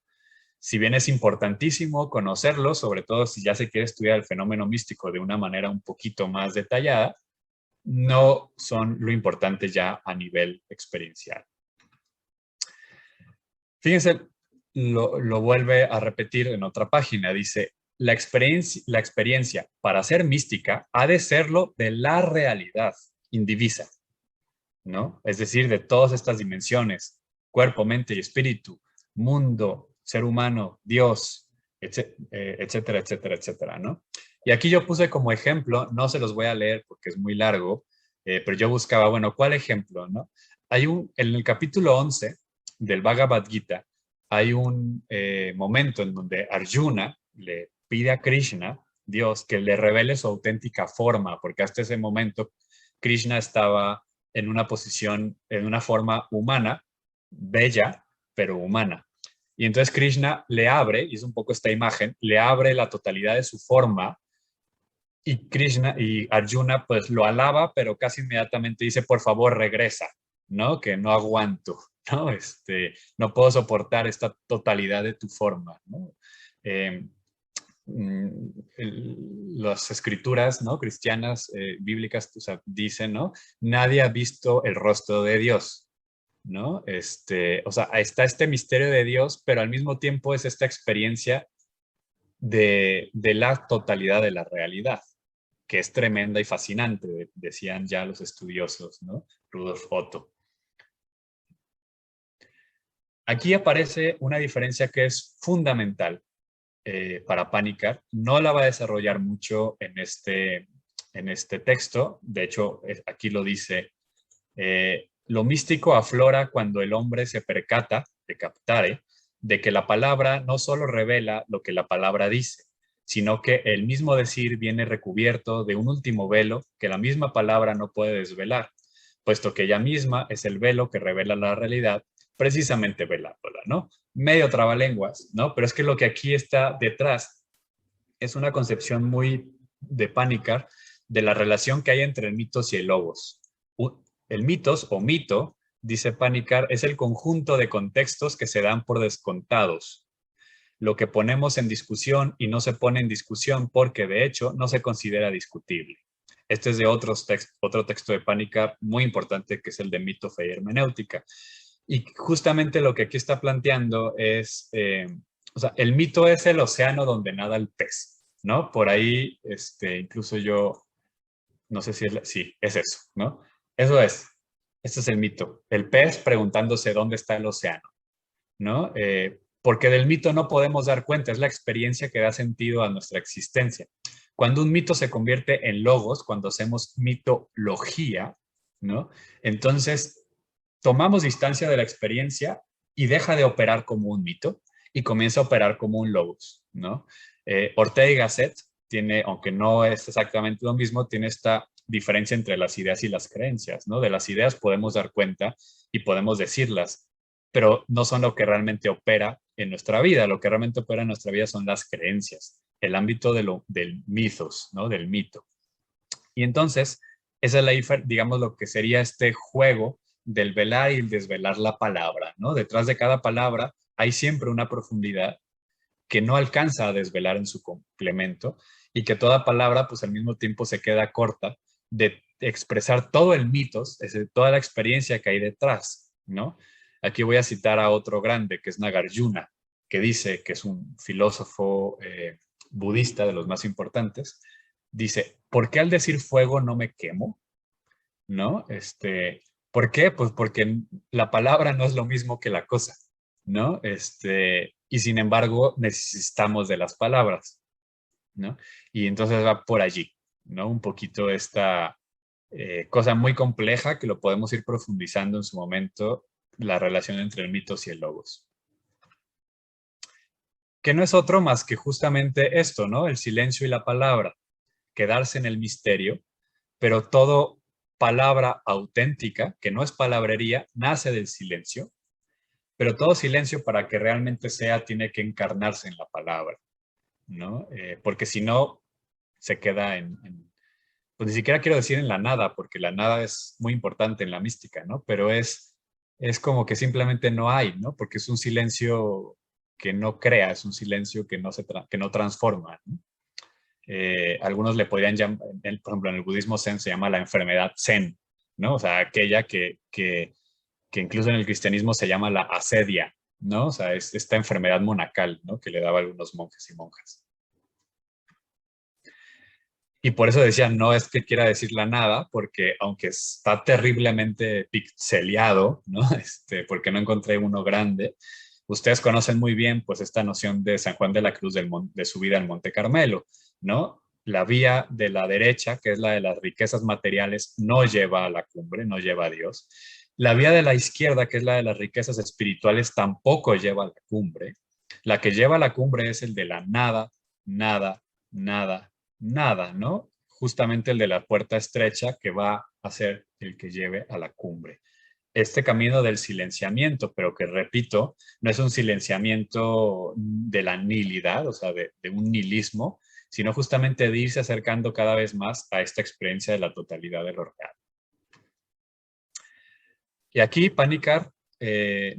Si bien es importantísimo conocerlo, sobre todo si ya se quiere estudiar el fenómeno místico de una manera un poquito más detallada, no son lo importante ya a nivel experiencial. Fíjense, lo vuelve a repetir en otra página. Dice, la experiencia para ser mística ha de serlo de la realidad indivisa, ¿no? Es decir, de todas estas dimensiones, cuerpo, mente y espíritu, mundo, ser humano, Dios, etcétera, etcétera, etcétera, ¿no? Y aquí yo puse como ejemplo, no se los voy a leer porque es muy largo, pero yo buscaba, bueno, ¿cuál ejemplo, no? En el capítulo 11 del Bhagavad Gita, hay un momento en donde Arjuna le pide a Krishna, Dios, que le revele su auténtica forma, porque hasta ese momento Krishna estaba en una posición, en una forma humana, bella, pero humana. Y entonces Krishna le abre, y es un poco esta imagen, le abre la totalidad de su forma y Krishna y Arjuna pues lo alaba, pero casi inmediatamente dice, por favor, regresa, ¿no? Que no aguanto, ¿no? No puedo soportar esta totalidad de tu forma, ¿no? Eh, las escrituras, ¿no? Cristianas, bíblicas, o sea, dicen, ¿no? Nadie ha visto el rostro de Dios, ¿no? O sea, está este misterio de Dios, pero al mismo tiempo es esta experiencia de la totalidad de la realidad, que es tremenda y fascinante, decían ya los estudiosos, ¿no? Rudolf Otto. Aquí aparece una diferencia que es fundamental para Panikkar. No la va a desarrollar mucho en este texto. De hecho, aquí lo dice, lo místico aflora cuando el hombre se percata, de captare, de que la palabra no solo revela lo que la palabra dice, sino que el mismo decir viene recubierto de un último velo que la misma palabra no puede desvelar, puesto que ella misma es el velo que revela la realidad, precisamente velándola, ¿no? Medio trabalenguas, ¿no? Pero es que lo que aquí está detrás es una concepción muy de Panikkar de la relación que hay entre el mitos y el logos. El mitos o mito, dice Panikkar, es el conjunto de contextos que se dan por descontados, lo que ponemos en discusión y no se pone en discusión porque de hecho no se considera discutible. Este es de otro texto de Panikkar muy importante, que es el de mito, fe y hermenéutica. Y justamente lo que aquí está planteando es, o sea, el mito es el océano donde nada el pez, ¿no? Por ahí, incluso yo, no sé si sí, es eso, ¿no? Eso es, este es el mito. El pez preguntándose dónde está el océano, ¿no? Porque del mito no podemos dar cuenta, es la experiencia que da sentido a nuestra existencia. Cuando un mito se convierte en logos, cuando hacemos mitología, ¿no? Entonces tomamos distancia de la experiencia y deja de operar como un mito y comienza a operar como un logos, ¿no? Ortega y Gasset tiene, aunque no es exactamente lo mismo, tiene esta diferencia entre las ideas y las creencias, ¿no? De las ideas podemos dar cuenta y podemos decirlas, pero no son lo que realmente opera en nuestra vida. Lo que realmente opera en nuestra vida son las creencias, el ámbito del mitos, ¿no? Del mito. Y entonces, esa es digamos, lo que sería este juego del velar y el desvelar la palabra, ¿no? Detrás de cada palabra hay siempre una profundidad que no alcanza a desvelar en su complemento y que toda palabra, pues al mismo tiempo se queda corta de expresar todo el mitos, es decir, toda la experiencia que hay detrás, ¿no? Aquí voy a citar a otro grande, que es Nagarjuna, que dice que es un filósofo budista de los más importantes. Dice, ¿por qué al decir fuego no me quemo? ¿No? ¿Por qué? Pues porque la palabra no es lo mismo que la cosa, ¿no? Y sin embargo necesitamos de las palabras, ¿no? Y entonces va por allí, ¿no? Un poquito esta cosa muy compleja que lo podemos ir profundizando en su momento, la relación entre el mitos y el logos. Que no es otro más que justamente esto, ¿no? El silencio y la palabra, quedarse en el misterio, pero todo palabra auténtica, que no es palabrería, nace del silencio, pero todo silencio para que realmente sea tiene que encarnarse en la palabra, ¿no? Porque si no, se queda pues ni siquiera quiero decir en la nada, porque la nada es muy importante en la mística, ¿no? Pero es como que simplemente no hay, ¿no? Porque es un silencio que no crea, es un silencio que que no transforma, ¿no? Algunos le podrían llamar, por ejemplo, en el budismo zen se llama la enfermedad zen, ¿no? O sea, aquella que incluso en el cristianismo se llama la asedia, ¿no? O sea, es esta enfermedad monacal, ¿no? Que le daba a algunos monjes y monjas. Y por eso decía, no es que quiera decir la nada, porque aunque está terriblemente pixeleado, ¿no? Porque no encontré uno grande, ustedes conocen muy bien, pues, esta noción de San Juan de la Cruz de su vida en Monte Carmelo, ¿no? La vía de la derecha, que es la de las riquezas materiales, no lleva a la cumbre, no lleva a Dios. La vía de la izquierda, que es la de las riquezas espirituales, tampoco lleva a la cumbre. La que lleva a la cumbre es el de la nada, nada, nada, nada, ¿no? Justamente el de la puerta estrecha que va a ser el que lleve a la cumbre. Este camino del silenciamiento, pero que repito, no es un silenciamiento de la nihilidad, o sea, de un nihilismo, sino justamente de irse acercando cada vez más a esta experiencia de la totalidad de lo real. Y aquí Panikkar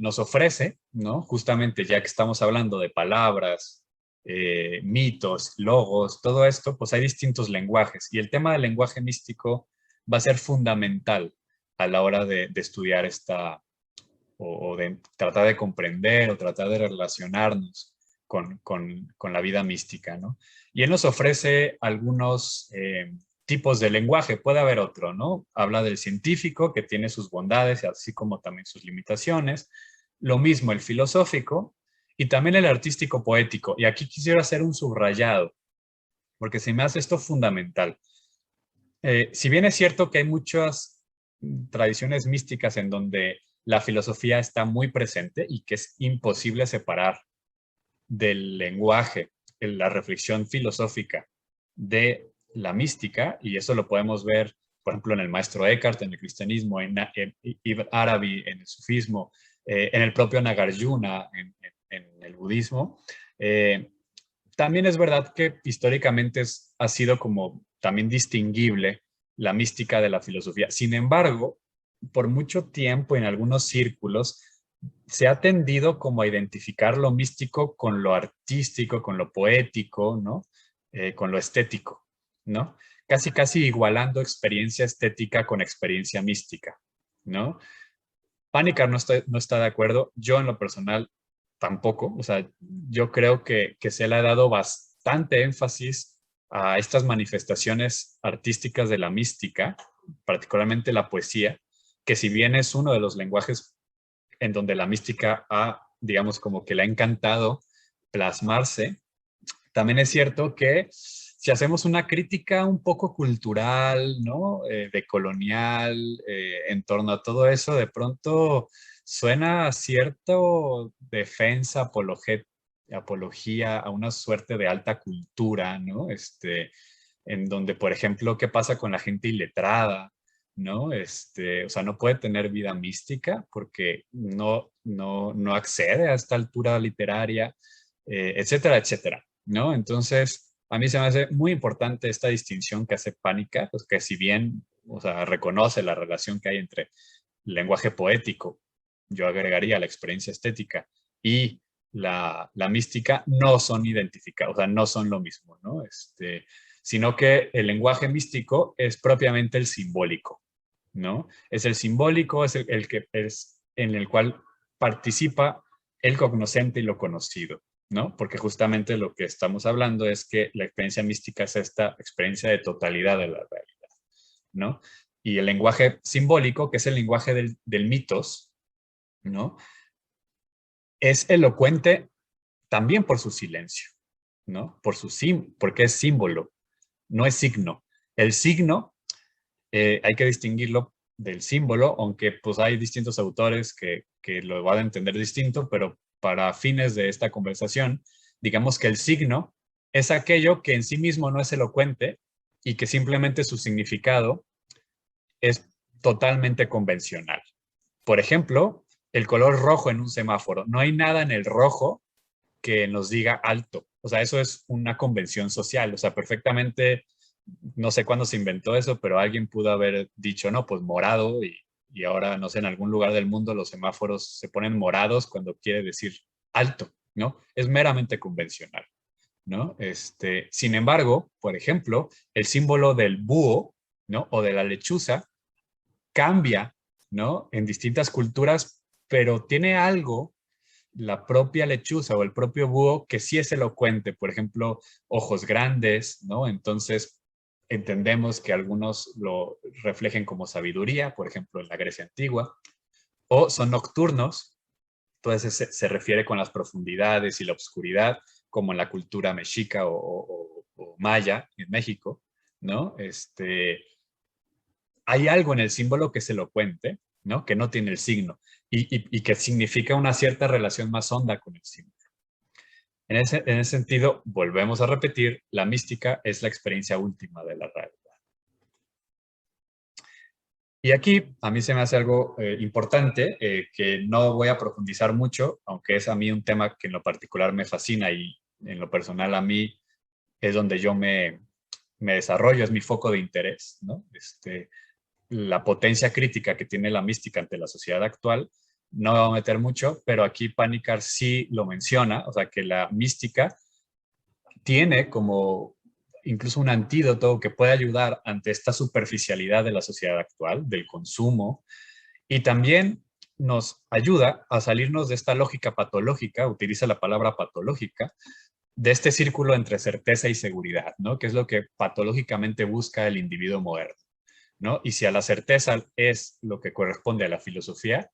nos ofrece, ¿no? Justamente ya que estamos hablando de palabras, mitos, logos, todo esto, pues hay distintos lenguajes. Y el tema del lenguaje místico va a ser fundamental a la hora de estudiar o de tratar de comprender o tratar de relacionarnos con la vida mística, ¿no? Y él nos ofrece algunos tipos de lenguaje, puede haber otro, ¿no? Habla del científico, que tiene sus bondades, así como también sus limitaciones. Lo mismo el filosófico y también el artístico poético. Y aquí quisiera hacer un subrayado, porque se me hace esto fundamental. Si bien es cierto que hay muchas tradiciones místicas en donde la filosofía está muy presente y que es imposible separar del lenguaje, la reflexión filosófica de la mística, y eso lo podemos ver, por ejemplo, en el maestro Eckhart, en el cristianismo, en Ibn Arabi, en el sufismo, en el propio Nagarjuna, en el budismo. También es verdad que históricamente ha sido como también distinguible la mística de la filosofía. Sin embargo, por mucho tiempo en algunos círculos se ha tendido como a identificar lo místico con lo artístico, con lo poético, ¿no? Con lo estético, ¿no? Casi, casi igualando experiencia estética con experiencia mística, ¿no? Panikkar no está de acuerdo. Yo en lo personal tampoco. O sea, yo creo que se le ha dado bastante énfasis a estas manifestaciones artísticas de la mística, particularmente la poesía, que si bien es uno de los lenguajes en donde la mística digamos, como que le ha encantado plasmarse, también es cierto que si hacemos una crítica un poco cultural, ¿no? De colonial, en torno a todo eso, de pronto suena a cierto defensa, apología a una suerte de alta cultura, ¿no? En donde, por ejemplo, ¿qué pasa con la gente iletrada? ¿No? O sea, no puede tener vida mística porque no accede a esta altura literaria, etcétera, etcétera, ¿no? Entonces, a mí se me hace muy importante esta distinción que hace Pánica, pues que si bien, o sea, reconoce la relación que hay entre el lenguaje poético, yo agregaría la experiencia estética y la mística, no son identificados, o sea, no son lo mismo, ¿no? Sino que el lenguaje místico es propiamente el simbólico, ¿no? Es el simbólico, es el que es en el cual participa el cognoscente y lo conocido, ¿no? Porque justamente lo que estamos hablando es que la experiencia mística es esta experiencia de totalidad de la realidad, ¿no? Y el lenguaje simbólico, que es el lenguaje del mitos, ¿no? Es elocuente también por su silencio, ¿no? Porque es símbolo, no es signo. El signo hay que distinguirlo del símbolo, aunque pues hay distintos autores que lo van a entender distinto, pero para fines de esta conversación, digamos que el signo es aquello que en sí mismo no es elocuente y que simplemente su significado es totalmente convencional. Por ejemplo, el color rojo en un semáforo. No hay nada en el rojo que nos diga alto. O sea, eso es una convención social. O sea, perfectamente, no sé cuándo se inventó eso, pero alguien pudo haber dicho, no, pues morado y ahora, no sé, en algún lugar del mundo los semáforos se ponen morados cuando quiere decir alto, ¿no? Es meramente convencional, ¿no? Sin embargo, por ejemplo, el símbolo del búho, ¿no? O de la lechuza cambia, ¿no? En distintas culturas, pero tiene algo, la propia lechuza o el propio búho, que sí es elocuente. Por ejemplo, ojos grandes, ¿no? Entonces, entendemos que algunos lo reflejen como sabiduría, por ejemplo, en la Grecia antigua, o son nocturnos, entonces se refiere con las profundidades y la oscuridad, como en la cultura mexica o maya en México, ¿no? Hay algo en el símbolo que es elocuente, ¿no? Que no tiene el signo y que significa una cierta relación más honda con el símbolo. En ese sentido, volvemos a repetir, la mística es la experiencia última de la realidad. Y aquí a mí se me hace algo importante que no voy a profundizar mucho, aunque es a mí un tema que en lo particular me fascina y en lo personal a mí es donde yo me desarrollo, es mi foco de interés, ¿no? La potencia crítica que tiene la mística ante la sociedad actual, no me voy a meter mucho, pero aquí Panikkar sí lo menciona, o sea que la mística tiene como incluso un antídoto que puede ayudar ante esta superficialidad de la sociedad actual, del consumo, y también nos ayuda a salirnos de esta lógica patológica, utiliza la palabra patológica, de este círculo entre certeza y seguridad, ¿no? Que es lo que patológicamente busca el individuo moderno, ¿no? Y si a la certeza es lo que corresponde a la filosofía,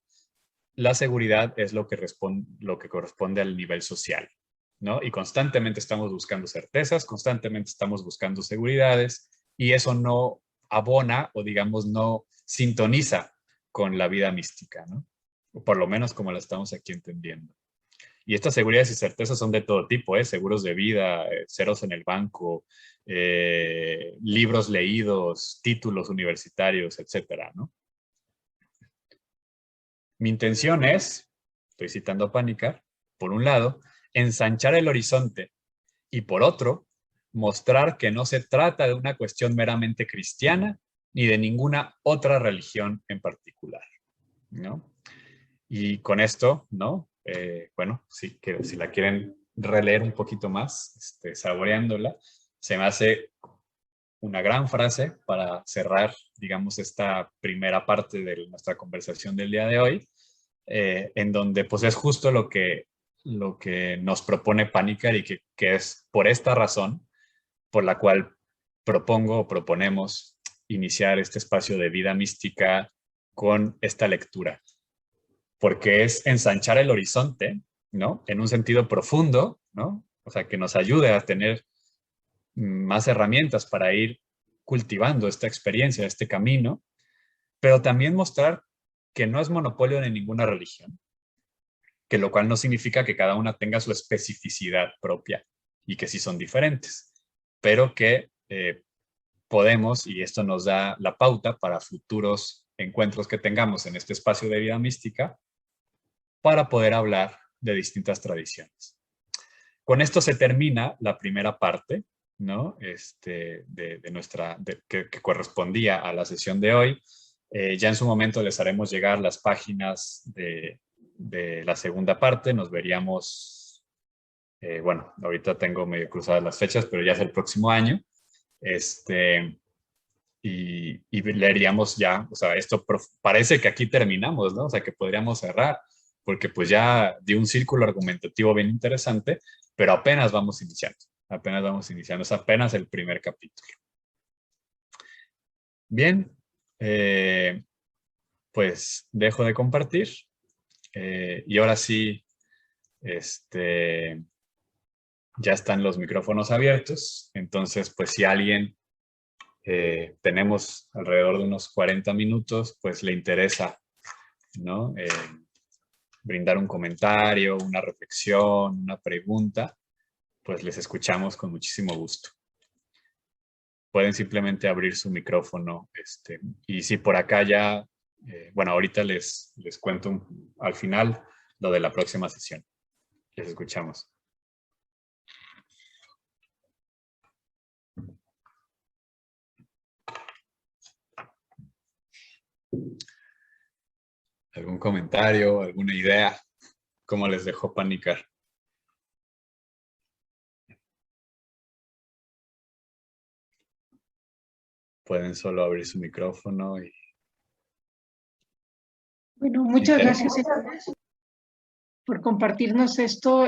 la seguridad es lo que corresponde al nivel social, ¿no? Y constantemente estamos buscando certezas, constantemente estamos buscando seguridades y eso no abona o digamos no sintoniza con la vida mística, ¿no? O por lo menos como la estamos aquí entendiendo. Y estas seguridades y certezas son de todo tipo, ¿eh? Seguros de vida, ceros en el banco, libros leídos, títulos universitarios, etcétera, ¿no? Mi intención es, estoy citando a Panikkar, por un lado, ensanchar el horizonte y por otro, mostrar que no se trata de una cuestión meramente cristiana ni de ninguna otra religión en particular, ¿no? Y con esto, ¿no? Bueno, sí, que si la quieren releer un poquito más, saboreándola, se me hace una gran frase para cerrar, digamos, esta primera parte de nuestra conversación del día de hoy, en donde pues es justo lo que nos propone Panikkar y que es por esta razón por la cual propongo o proponemos iniciar este espacio de vida mística con esta lectura, porque es ensanchar el horizonte, ¿no? En un sentido profundo, ¿no? O sea, que nos ayude a tener más herramientas para ir cultivando esta experiencia, este camino, pero también mostrar que no es monopolio de ninguna religión, que lo cual no significa que cada una tenga su especificidad propia y que sí son diferentes, pero que podemos, y esto nos da la pauta para futuros encuentros que tengamos en este espacio de vida mística, para poder hablar de distintas tradiciones. Con esto se termina la primera parte, ¿no? De nuestra, que correspondía a la sesión de hoy. Ya en su momento les haremos llegar las páginas de la segunda parte. Nos veríamos, bueno, ahorita tengo medio cruzadas las fechas, pero ya es el próximo año. Y leeríamos ya, o sea, esto parece que aquí terminamos, ¿no? O sea, que podríamos cerrar, porque pues ya di un círculo argumentativo bien interesante, pero apenas vamos iniciando, es apenas el primer capítulo. Bien, pues dejo de compartir y ahora sí, ya están los micrófonos abiertos, entonces pues si alguien tenemos alrededor de unos 40 minutos, pues le interesa, ¿no? Brindar un comentario, una reflexión, una pregunta, pues les escuchamos con muchísimo gusto. Pueden simplemente abrir su micrófono. Y si por acá ya, bueno, ahorita les cuento al final lo de la próxima sesión. Les escuchamos. ¿Algún comentario, alguna idea? ¿Cómo les dejó Panikkar? pueden solo abrir su micrófono. Bueno, muchas gracias por compartirnos esto.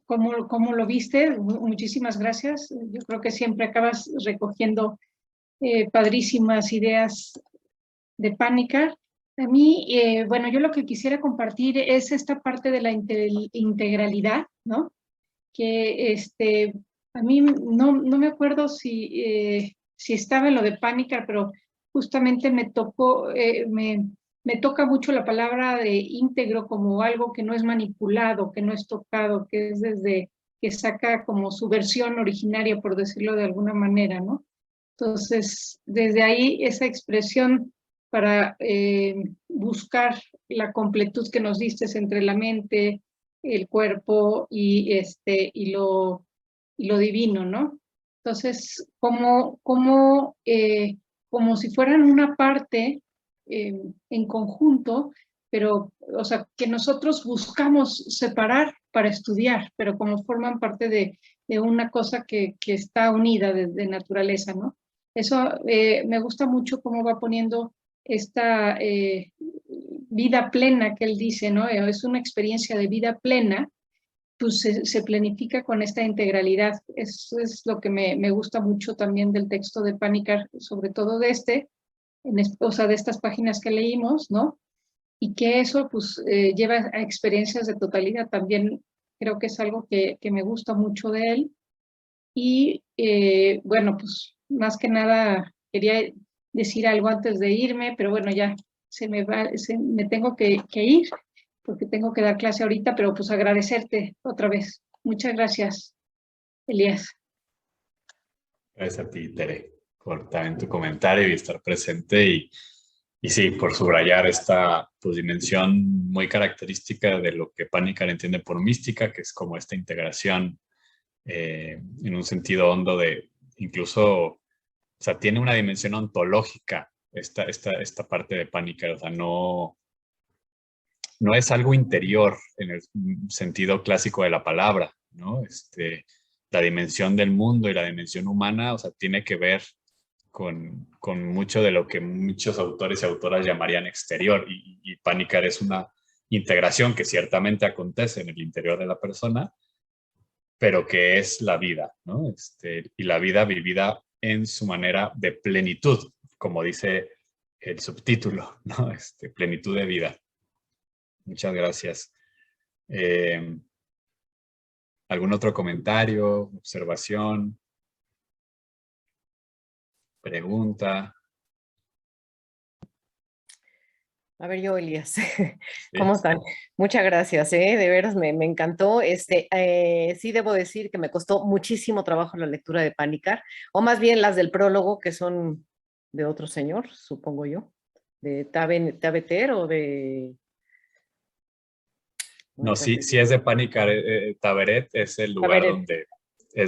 ¿Cómo lo viste? Muchísimas gracias. Yo creo que siempre acabas recogiendo padrísimas ideas de Panikkar. A mí, bueno, yo lo que quisiera compartir es esta parte de la integralidad, ¿no? Que a mí no me acuerdo si estaba en lo de Panikkar, pero justamente me tocó, me toca mucho la palabra de íntegro como algo que no es manipulado, que no es tocado, que es desde que saca como su versión originaria, por decirlo de alguna manera, ¿no? Entonces, desde ahí esa expresión para buscar la completud que nos diste entre la mente, el cuerpo y lo divino, ¿no? Entonces, como si fueran una parte en conjunto, pero, o sea, que nosotros buscamos separar para estudiar, pero como forman parte de una cosa que está unida de naturaleza, ¿no? Eso me gusta mucho cómo va poniendo esta vida plena que él dice, ¿no? Es una experiencia de vida plena, pues se planifica con esta integralidad. Eso es lo que me gusta mucho también del texto de Panikkar, sobre todo de o sea, de estas páginas que leímos, ¿no? Y que eso pues lleva a experiencias de totalidad. También creo que es algo que me gusta mucho de él. Y bueno, pues más que nada quería decir algo antes de irme, pero bueno, ya me tengo que ir porque tengo que dar clase ahorita, pero pues agradecerte otra vez. Muchas gracias, Elías. Gracias a ti, Tere, por también tu comentario y estar presente y sí, por subrayar esta pues, dimensión muy característica de lo que Panikkar entiende por mística, que es como esta integración en un sentido hondo de incluso, o sea, tiene una dimensión ontológica esta parte de Panikkar, o sea, no es algo interior en el sentido clásico de la palabra, ¿no? La dimensión del mundo y la dimensión humana, o sea, tiene que ver con mucho de lo que muchos autores y autoras llamarían exterior y Panikkar es una integración que ciertamente acontece en el interior de la persona, pero que es la vida, ¿no? Y la vida vivida en su manera de plenitud, como dice el subtítulo, ¿no? Plenitud de vida. Muchas gracias. ¿Algún otro comentario, observación, pregunta? A ver, yo, Elías, Sí. ¿cómo están? Muchas gracias, de veras me encantó. Sí debo decir que me costó muchísimo trabajo la lectura de Panikkar, o más bien las del prólogo, que son de otro señor, supongo yo, de Tabeter o de... No, sí, sí es de Panikkar. Taberet es el lugar Taberet.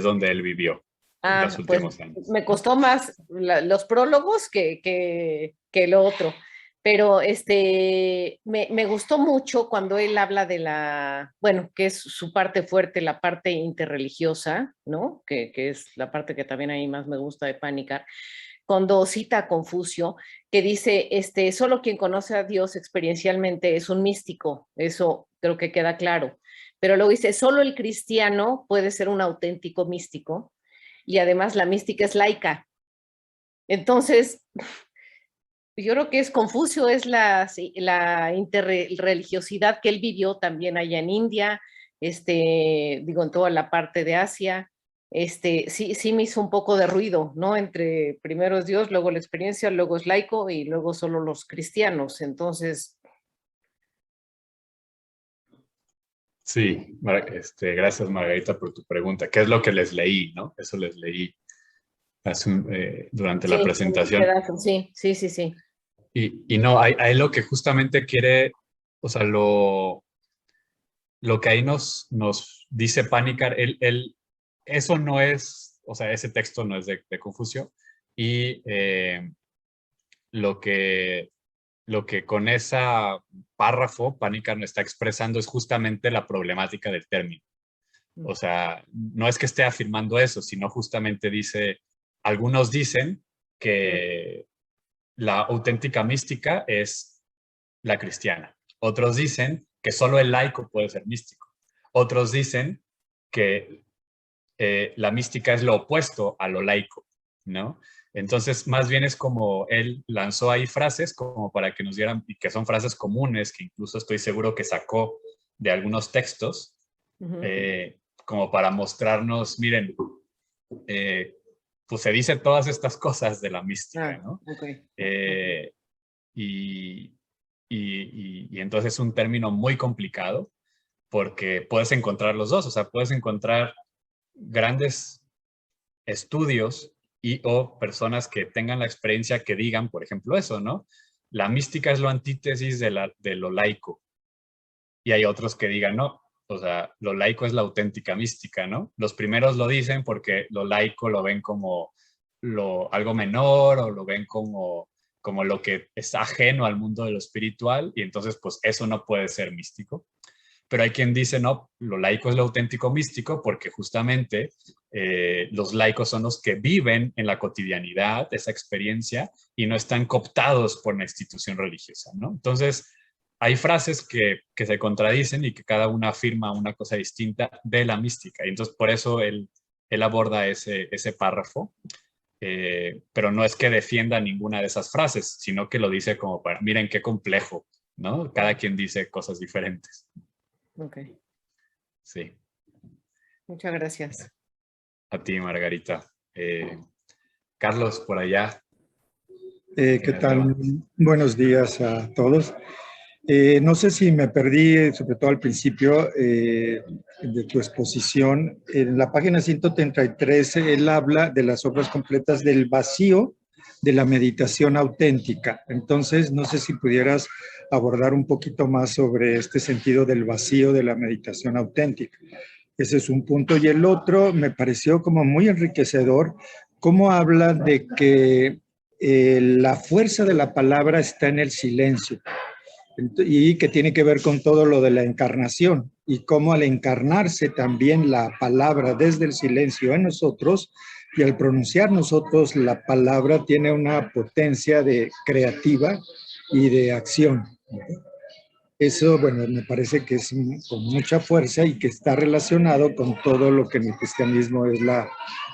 donde él vivió los Pues últimos años. me costó más los prólogos que lo otro, pero me gustó mucho cuando él habla de bueno, que es su parte fuerte, la parte interreligiosa, ¿no? Que es la parte que también a mí más me gusta de Panikkar, cuando cita a Confucio, que dice, solo quien conoce a Dios experiencialmente es un místico, eso creo que queda claro, pero luego dice, solo el cristiano puede ser un auténtico místico, y además la mística es laica. Entonces, yo creo que Confucio es la interreligiosidad que él vivió también allá en India, digo, en toda la parte de Asia. Sí me hizo un poco de ruido, ¿no? Entre primero es Dios, luego la experiencia, luego es laico y luego solo los cristianos. Entonces... Sí, gracias Margarita por tu pregunta. ¿Qué es lo que les leí, no? Eso les leí durante la presentación. Sí. Y no, ahí lo que justamente quiere, o sea, lo que ahí nos dice Panikkar, eso no es, o sea, ese texto no es de Confucio, y lo que, lo que con ese párrafo Panikkar nos está expresando es justamente la problemática del término. O sea, no es que esté afirmando eso, sino justamente dice, algunos dicen que la auténtica mística es la cristiana. Otros dicen que solo el laico puede ser místico. Otros dicen que la mística es lo opuesto a lo laico, ¿no? Entonces, más bien es como él lanzó ahí frases como para que nos dieran, y que son frases comunes, que incluso estoy seguro que sacó de algunos textos, como para mostrarnos, miren, pues se dice todas estas cosas de la mística, ¿no? Y entonces es un término muy complicado porque puedes encontrar los dos, o sea, puedes encontrar grandes estudios y o personas que tengan la experiencia que digan, por ejemplo, eso, ¿no? La mística es la antítesis de lo laico. Y hay otros que digan, no, o sea, lo laico es la auténtica mística, ¿no? Los primeros lo dicen porque lo laico lo ven como algo menor o lo ven como lo que es ajeno al mundo de lo espiritual y entonces pues eso no puede ser místico. Pero hay quien dice, no, lo laico es lo auténtico místico porque justamente los laicos son los que viven en la cotidianidad esa experiencia y no están cooptados por una institución religiosa, ¿no? Entonces, hay frases que se contradicen y que cada una afirma una cosa distinta de la mística. Y entonces, por eso él aborda ese párrafo. Pero no es que defienda ninguna de esas frases, sino que lo dice como para, miren qué complejo, ¿no? Cada quien dice cosas diferentes. Ok. Sí. Muchas gracias. A ti, Margarita. Carlos, por allá. ¿Qué tal? Buenos días a todos. No sé si me perdí, sobre todo al principio de tu exposición. En la página 133, él habla de las obras completas del vacío de la meditación auténtica. Entonces, no sé si pudieras abordar un poquito más sobre este sentido del vacío de la meditación auténtica. Ese es un punto. Y el otro me pareció como muy enriquecedor, cómo habla de que la fuerza de la palabra está en el silencio y que tiene que ver con todo lo de la encarnación y cómo al encarnarse también la palabra desde el silencio en nosotros y al pronunciar nosotros la palabra tiene una potencia de creativa y de acción. Eso, bueno, me parece que es con mucha fuerza y que está relacionado con todo lo que en el cristianismo es la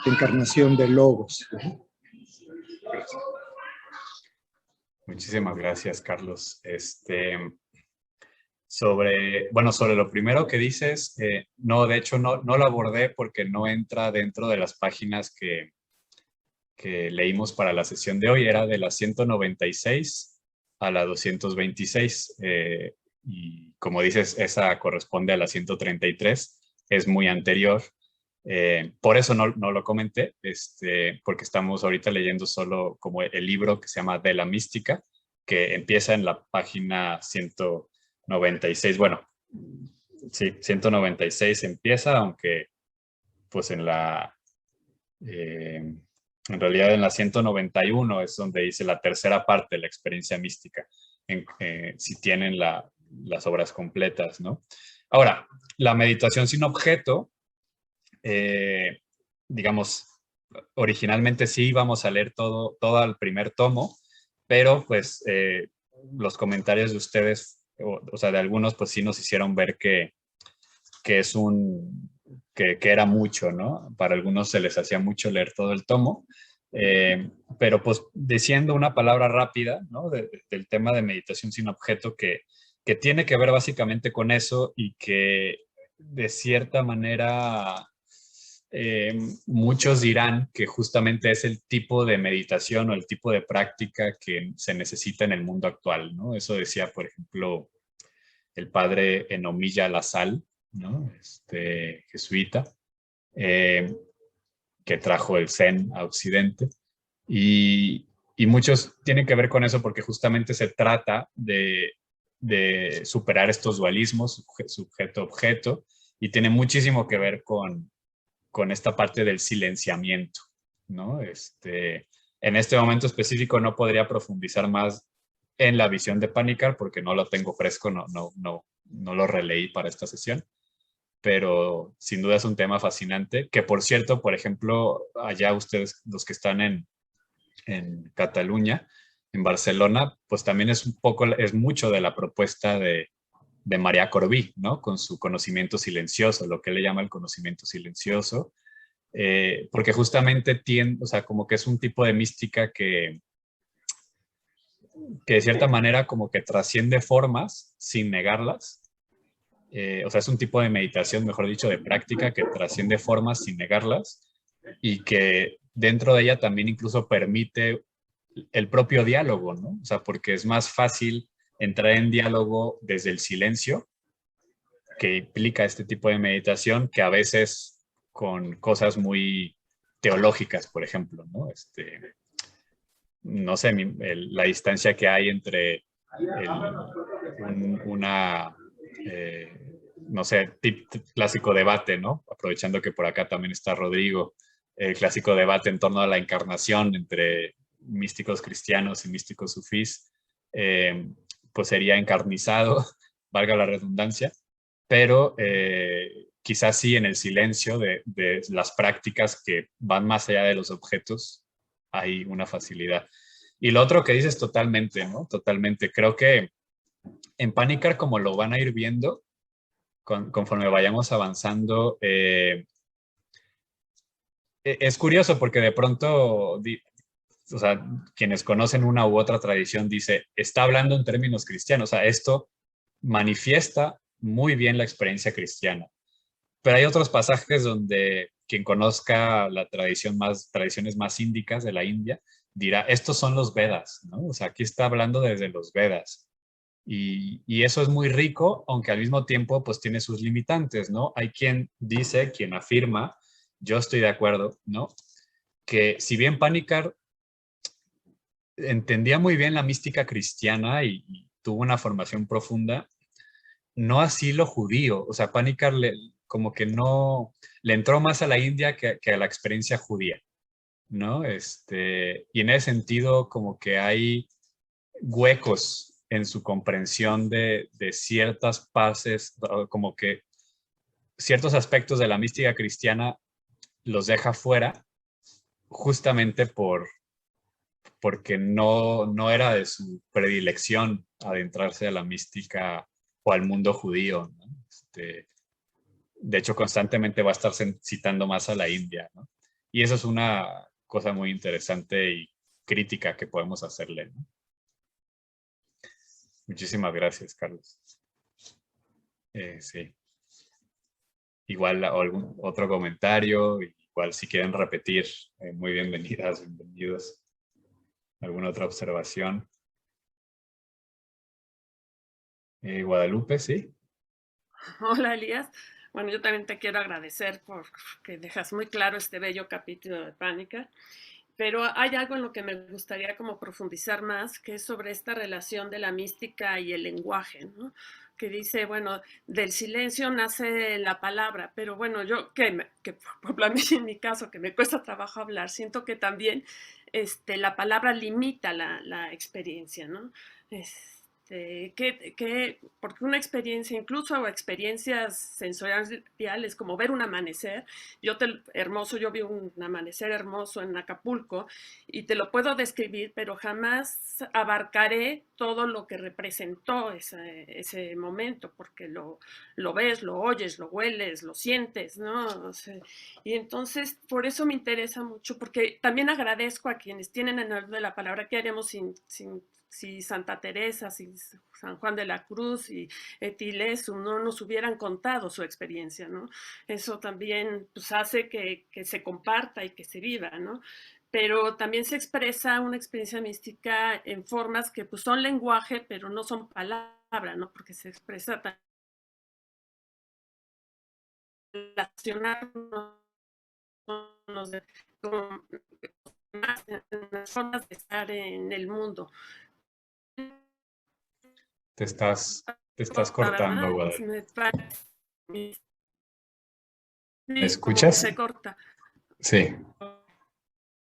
encarnación de Logos. Muchísimas gracias, Carlos. Sobre lo primero que dices, no, de hecho no lo abordé porque no entra dentro de las páginas que leímos para la sesión de hoy. Era de la 196 a la 226. Y como dices, esa corresponde a la 133. Es muy anterior. Por eso no lo comenté, porque estamos ahorita leyendo solo como el libro que se llama De la Mística, que empieza en la página 196. Bueno, sí, 196 empieza, aunque pues en realidad en la 191 es donde dice la tercera parte de la experiencia mística, si tienen las obras completas, ¿no? Ahora, la meditación sin objeto, digamos, originalmente sí íbamos a leer todo el primer tomo, pero pues los comentarios de ustedes, o sea, de algunos, pues sí nos hicieron ver que era mucho, ¿no? Para algunos se les hacía mucho leer todo el tomo, pero pues diciendo una palabra rápida, ¿no? Del tema de meditación sin objeto que tiene que ver básicamente con eso y que de cierta manera muchos dirán que justamente es el tipo de meditación o el tipo de práctica que se necesita en el mundo actual, ¿no? Eso decía, por ejemplo, el padre Enomilla Lasal, ¿no? Jesuita, que trajo el Zen a Occidente. Y muchos tienen que ver con eso porque justamente se trata de superar estos dualismos, sujeto-objeto, y tiene muchísimo que ver con esta parte del silenciamiento, ¿no? En este momento específico no podría profundizar más en la visión de Panikkar porque no lo tengo fresco, no lo releí para esta sesión. pero sin duda es un tema fascinante, que por cierto, por ejemplo, allá ustedes, los que están en Cataluña, en Barcelona, pues también es mucho de la propuesta de María Corbí, ¿no? Con su conocimiento silencioso, lo que le llama el conocimiento silencioso, porque justamente tiene, o sea, como que es un tipo de mística que de cierta manera como que trasciende formas sin negarlas. O sea, es un tipo de meditación, mejor dicho, de práctica que trasciende formas sin negarlas y que dentro de ella también incluso permite el propio diálogo, ¿no? O sea, porque es más fácil entrar en diálogo desde el silencio que implica este tipo de meditación que a veces con cosas muy teológicas, por ejemplo, ¿no? No sé, la distancia que hay entre no sé, clásico debate, ¿no? Aprovechando que por acá también está Rodrigo, el clásico debate en torno a la encarnación entre místicos cristianos y místicos sufís, pues sería encarnizado, valga la redundancia, pero quizás sí en el silencio de las prácticas que van más allá de los objetos, hay una facilidad. Y lo otro que dices totalmente, ¿no? Totalmente. Creo que en Panicar, como lo van a ir viendo, conforme vayamos avanzando, es curioso porque de pronto, o sea, quienes conocen una u otra tradición dice, está hablando en términos cristianos, o sea, esto manifiesta muy bien la experiencia cristiana. Pero hay otros pasajes donde quien conozca tradiciones más índicas de la India dirá, estos son los Vedas, ¿no? O sea, aquí está hablando desde los Vedas. Y eso es muy rico, aunque al mismo tiempo pues tiene sus limitantes, ¿no? Hay quien dice, quien afirma, yo estoy de acuerdo, ¿no? Que si bien Panikkar entendía muy bien la mística cristiana y tuvo una formación profunda, no así lo judío. O sea, Panikkar como que no, le entró más a la India que a la experiencia judía, ¿no? Y en ese sentido como que hay huecos en su comprensión de ciertas partes, como que ciertos aspectos de la mística cristiana los deja fuera justamente porque no era de su predilección adentrarse a la mística o al mundo judío, ¿no? De hecho, constantemente va a estar citando más a la India, ¿no? Y eso es una cosa muy interesante y crítica que podemos hacerle, ¿no? Muchísimas gracias, Carlos. Sí. Igual algún otro comentario, igual si quieren repetir, muy bienvenidas, bienvenidos. ¿Alguna otra observación? Guadalupe, sí. Hola, Elías. Bueno, yo también te quiero agradecer porque dejas muy claro este bello capítulo de Pánica, pero hay algo en lo que me gustaría como profundizar más, que es sobre esta relación de la mística y el lenguaje, ¿no? Que dice, bueno, del silencio nace la palabra, pero bueno, yo que por ejemplo a mí en mi caso, que me cuesta trabajo hablar, siento que también la palabra limita la experiencia, ¿no? Porque una experiencia, incluso experiencias sensoriales como ver un amanecer, yo vi un amanecer hermoso en Acapulco y te lo puedo describir, pero jamás abarcaré todo lo que representó ese momento, porque lo ves, lo oyes, lo hueles, lo sientes, ¿no? O sea, y entonces por eso me interesa mucho, porque también agradezco a quienes tienen el honor de la palabra. ¿Qué haremos si Santa Teresa, si San Juan de la Cruz y Etilesu no nos hubieran contado su experiencia, ¿no? Eso también pues, hace que se comparta y que se viva, ¿no? Pero también se expresa una experiencia mística en formas que pues, son lenguaje, pero no son palabra, ¿no? Porque se expresa relacionarnos con las formas de estar en el mundo. Te estás cortando, Guadalupe. ¿Me Sí, como que escuchas? se corta. Sí.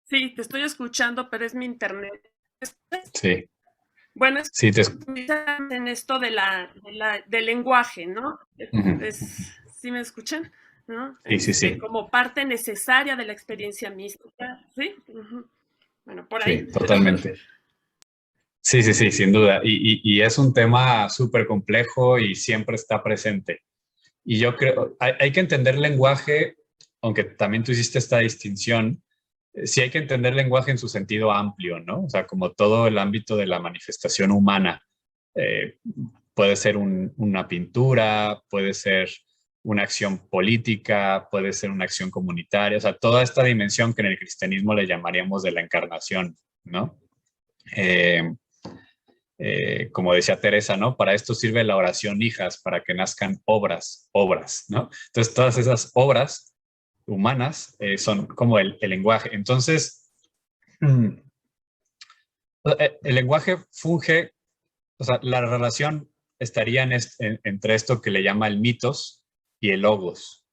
Sí, te estoy escuchando, pero es mi internet. Sí. Bueno, es sí, en esto del lenguaje, ¿no? Uh-huh. ¿Sí me escuchan? ¿No? Sí, sí, sí. Como parte necesaria de la experiencia mística, ¿sí? Uh-huh. Bueno, por ahí. Sí, totalmente. Sí, sí, sí, sin duda. Y es un tema súper complejo y siempre está presente. Y yo creo, hay que entender lenguaje, aunque también tú hiciste esta distinción, sí hay que entender lenguaje en su sentido amplio, ¿no? O sea, como todo el ámbito de la manifestación humana. Eh, puede ser una pintura, puede ser una acción política, puede ser una acción comunitaria, o sea, toda esta dimensión que en el cristianismo le llamaríamos de la encarnación, ¿no? Eh, como decía Teresa, ¿no? Para esto sirve la oración, hijas, para que nazcan obras, ¿no? Entonces, todas esas obras humanas son como el lenguaje. Entonces, el lenguaje funge, o sea, la relación estaría entre esto que le llama el mitos y el logos,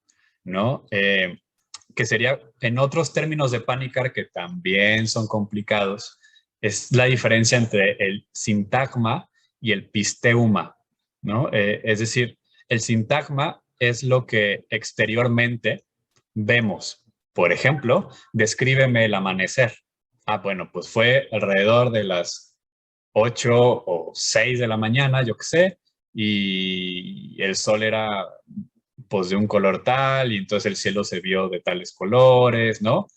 ¿no? Que sería, en otros términos de Panikkar, que también son complicados, es la diferencia entre el sintagma y el pisteuma, ¿no? Es decir, el sintagma es lo que exteriormente vemos. Por ejemplo, descríbeme el amanecer. Ah, bueno, pues fue alrededor de las 8 o 6 de la mañana, yo qué sé, y el sol era pues de un color tal, y entonces el cielo se vio de tales colores, ¿no?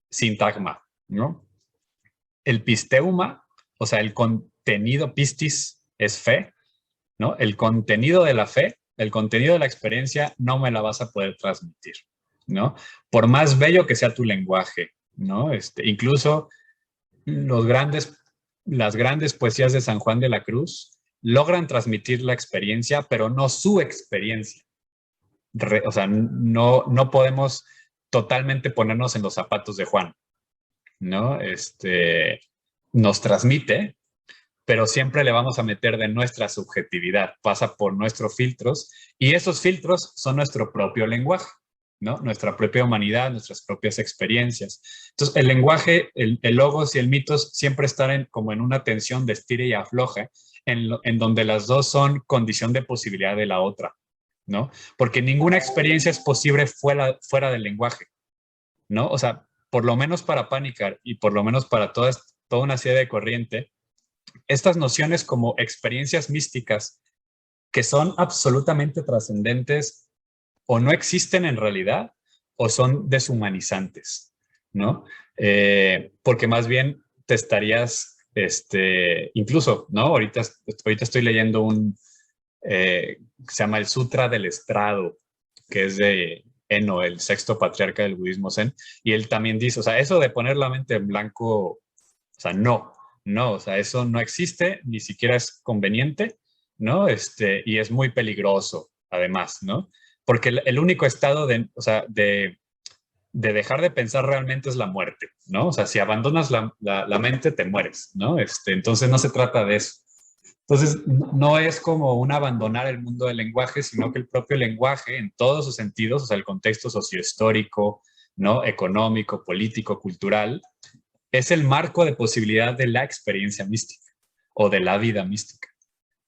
Sintagma, ¿no? El pisteuma, o sea, el contenido, pistis es fe, ¿no? El contenido de la fe, el contenido de la experiencia, no me la vas a poder transmitir, ¿no? Por más bello que sea tu lenguaje, ¿no? Incluso las grandes poesías de San Juan de la Cruz logran transmitir la experiencia, pero no su experiencia. O sea, no podemos totalmente ponernos en los zapatos de Juan, ¿no? Nos transmite, pero siempre le vamos a meter de nuestra subjetividad, pasa por nuestros filtros, y esos filtros son nuestro propio lenguaje, ¿no? Nuestra propia humanidad, nuestras propias experiencias. Entonces, el lenguaje, el logos y el mitos siempre están como en una tensión de estira y afloje, en donde las dos son condición de posibilidad de la otra, ¿no? Porque ninguna experiencia es posible fuera del lenguaje, ¿no? O sea, por lo menos para Panikkar y por lo menos para toda una serie de corriente, estas nociones como experiencias místicas que son absolutamente trascendentes o no existen en realidad o son deshumanizantes, ¿no? Porque más bien te estarías, incluso, ¿no? Ahorita estoy leyendo que se llama el Sutra del Estrado, que es de Eno, el sexto patriarca del budismo zen, y él también dice, o sea, eso de poner la mente en blanco, o sea, no, o sea, eso no existe, ni siquiera es conveniente, ¿no? Y es muy peligroso, además, ¿no? Porque el único estado o sea, de dejar de pensar realmente es la muerte, ¿no? O sea, si abandonas la mente, te mueres, ¿no? Entonces no se trata de eso. Entonces, no es como un abandonar el mundo del lenguaje, sino que el propio lenguaje, en todos sus sentidos, o sea, el contexto sociohistórico, ¿no? Económico, político, cultural, es el marco de posibilidad de la experiencia mística o de la vida mística,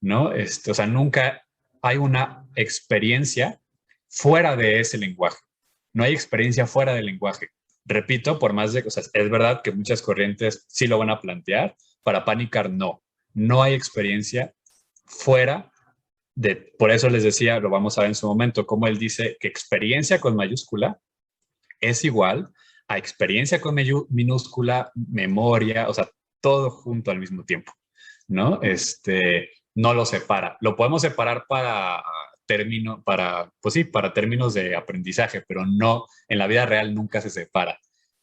¿no? O sea, nunca hay una experiencia fuera de ese lenguaje. No hay experiencia fuera del lenguaje. Repito, por más de, o sea, es verdad que muchas corrientes sí lo van a plantear, para Panikkar no. No hay experiencia fuera por eso les decía, lo vamos a ver en su momento, como él dice que experiencia con mayúscula es igual a experiencia con minúscula, memoria, o sea, todo junto al mismo tiempo, ¿no? No lo separa. Lo podemos separar pues sí, para términos de aprendizaje, pero no, en la vida real nunca se separa,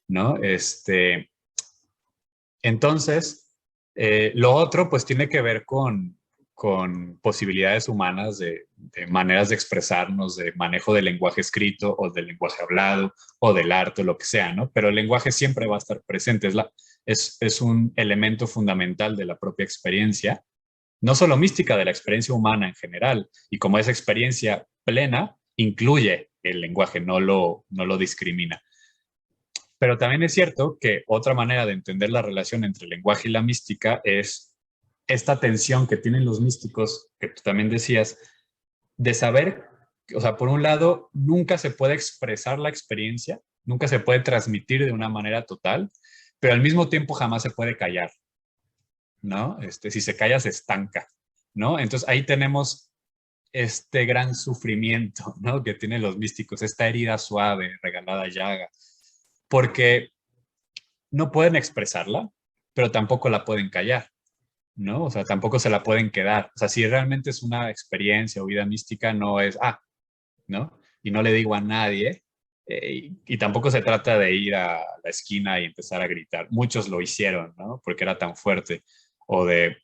¿no? Entonces, lo otro pues tiene que ver con posibilidades humanas de maneras de expresarnos, de manejo del lenguaje escrito o del lenguaje hablado o del arte o lo que sea, ¿no? Pero el lenguaje siempre va a estar presente, es un elemento fundamental de la propia experiencia, no solo mística, de la experiencia humana en general, y como esa experiencia plena incluye el lenguaje, no lo discrimina. Pero también es cierto que otra manera de entender la relación entre el lenguaje y la mística es esta tensión que tienen los místicos, que tú también decías, de saber o sea, por un lado, nunca se puede expresar la experiencia, nunca se puede transmitir de una manera total, pero al mismo tiempo jamás se puede callar, ¿no? Si se calla, se estanca, ¿no? Entonces ahí tenemos este gran sufrimiento, ¿no? Que tienen los místicos, esta herida suave, regalada llaga, porque no pueden expresarla, pero tampoco la pueden callar, ¿no? O sea, tampoco se la pueden quedar. O sea, si realmente es una experiencia o vida mística, no es, ¿no? Y no le digo a nadie, y tampoco se trata de ir a la esquina y empezar a gritar. Muchos lo hicieron, ¿no? Porque era tan fuerte. O de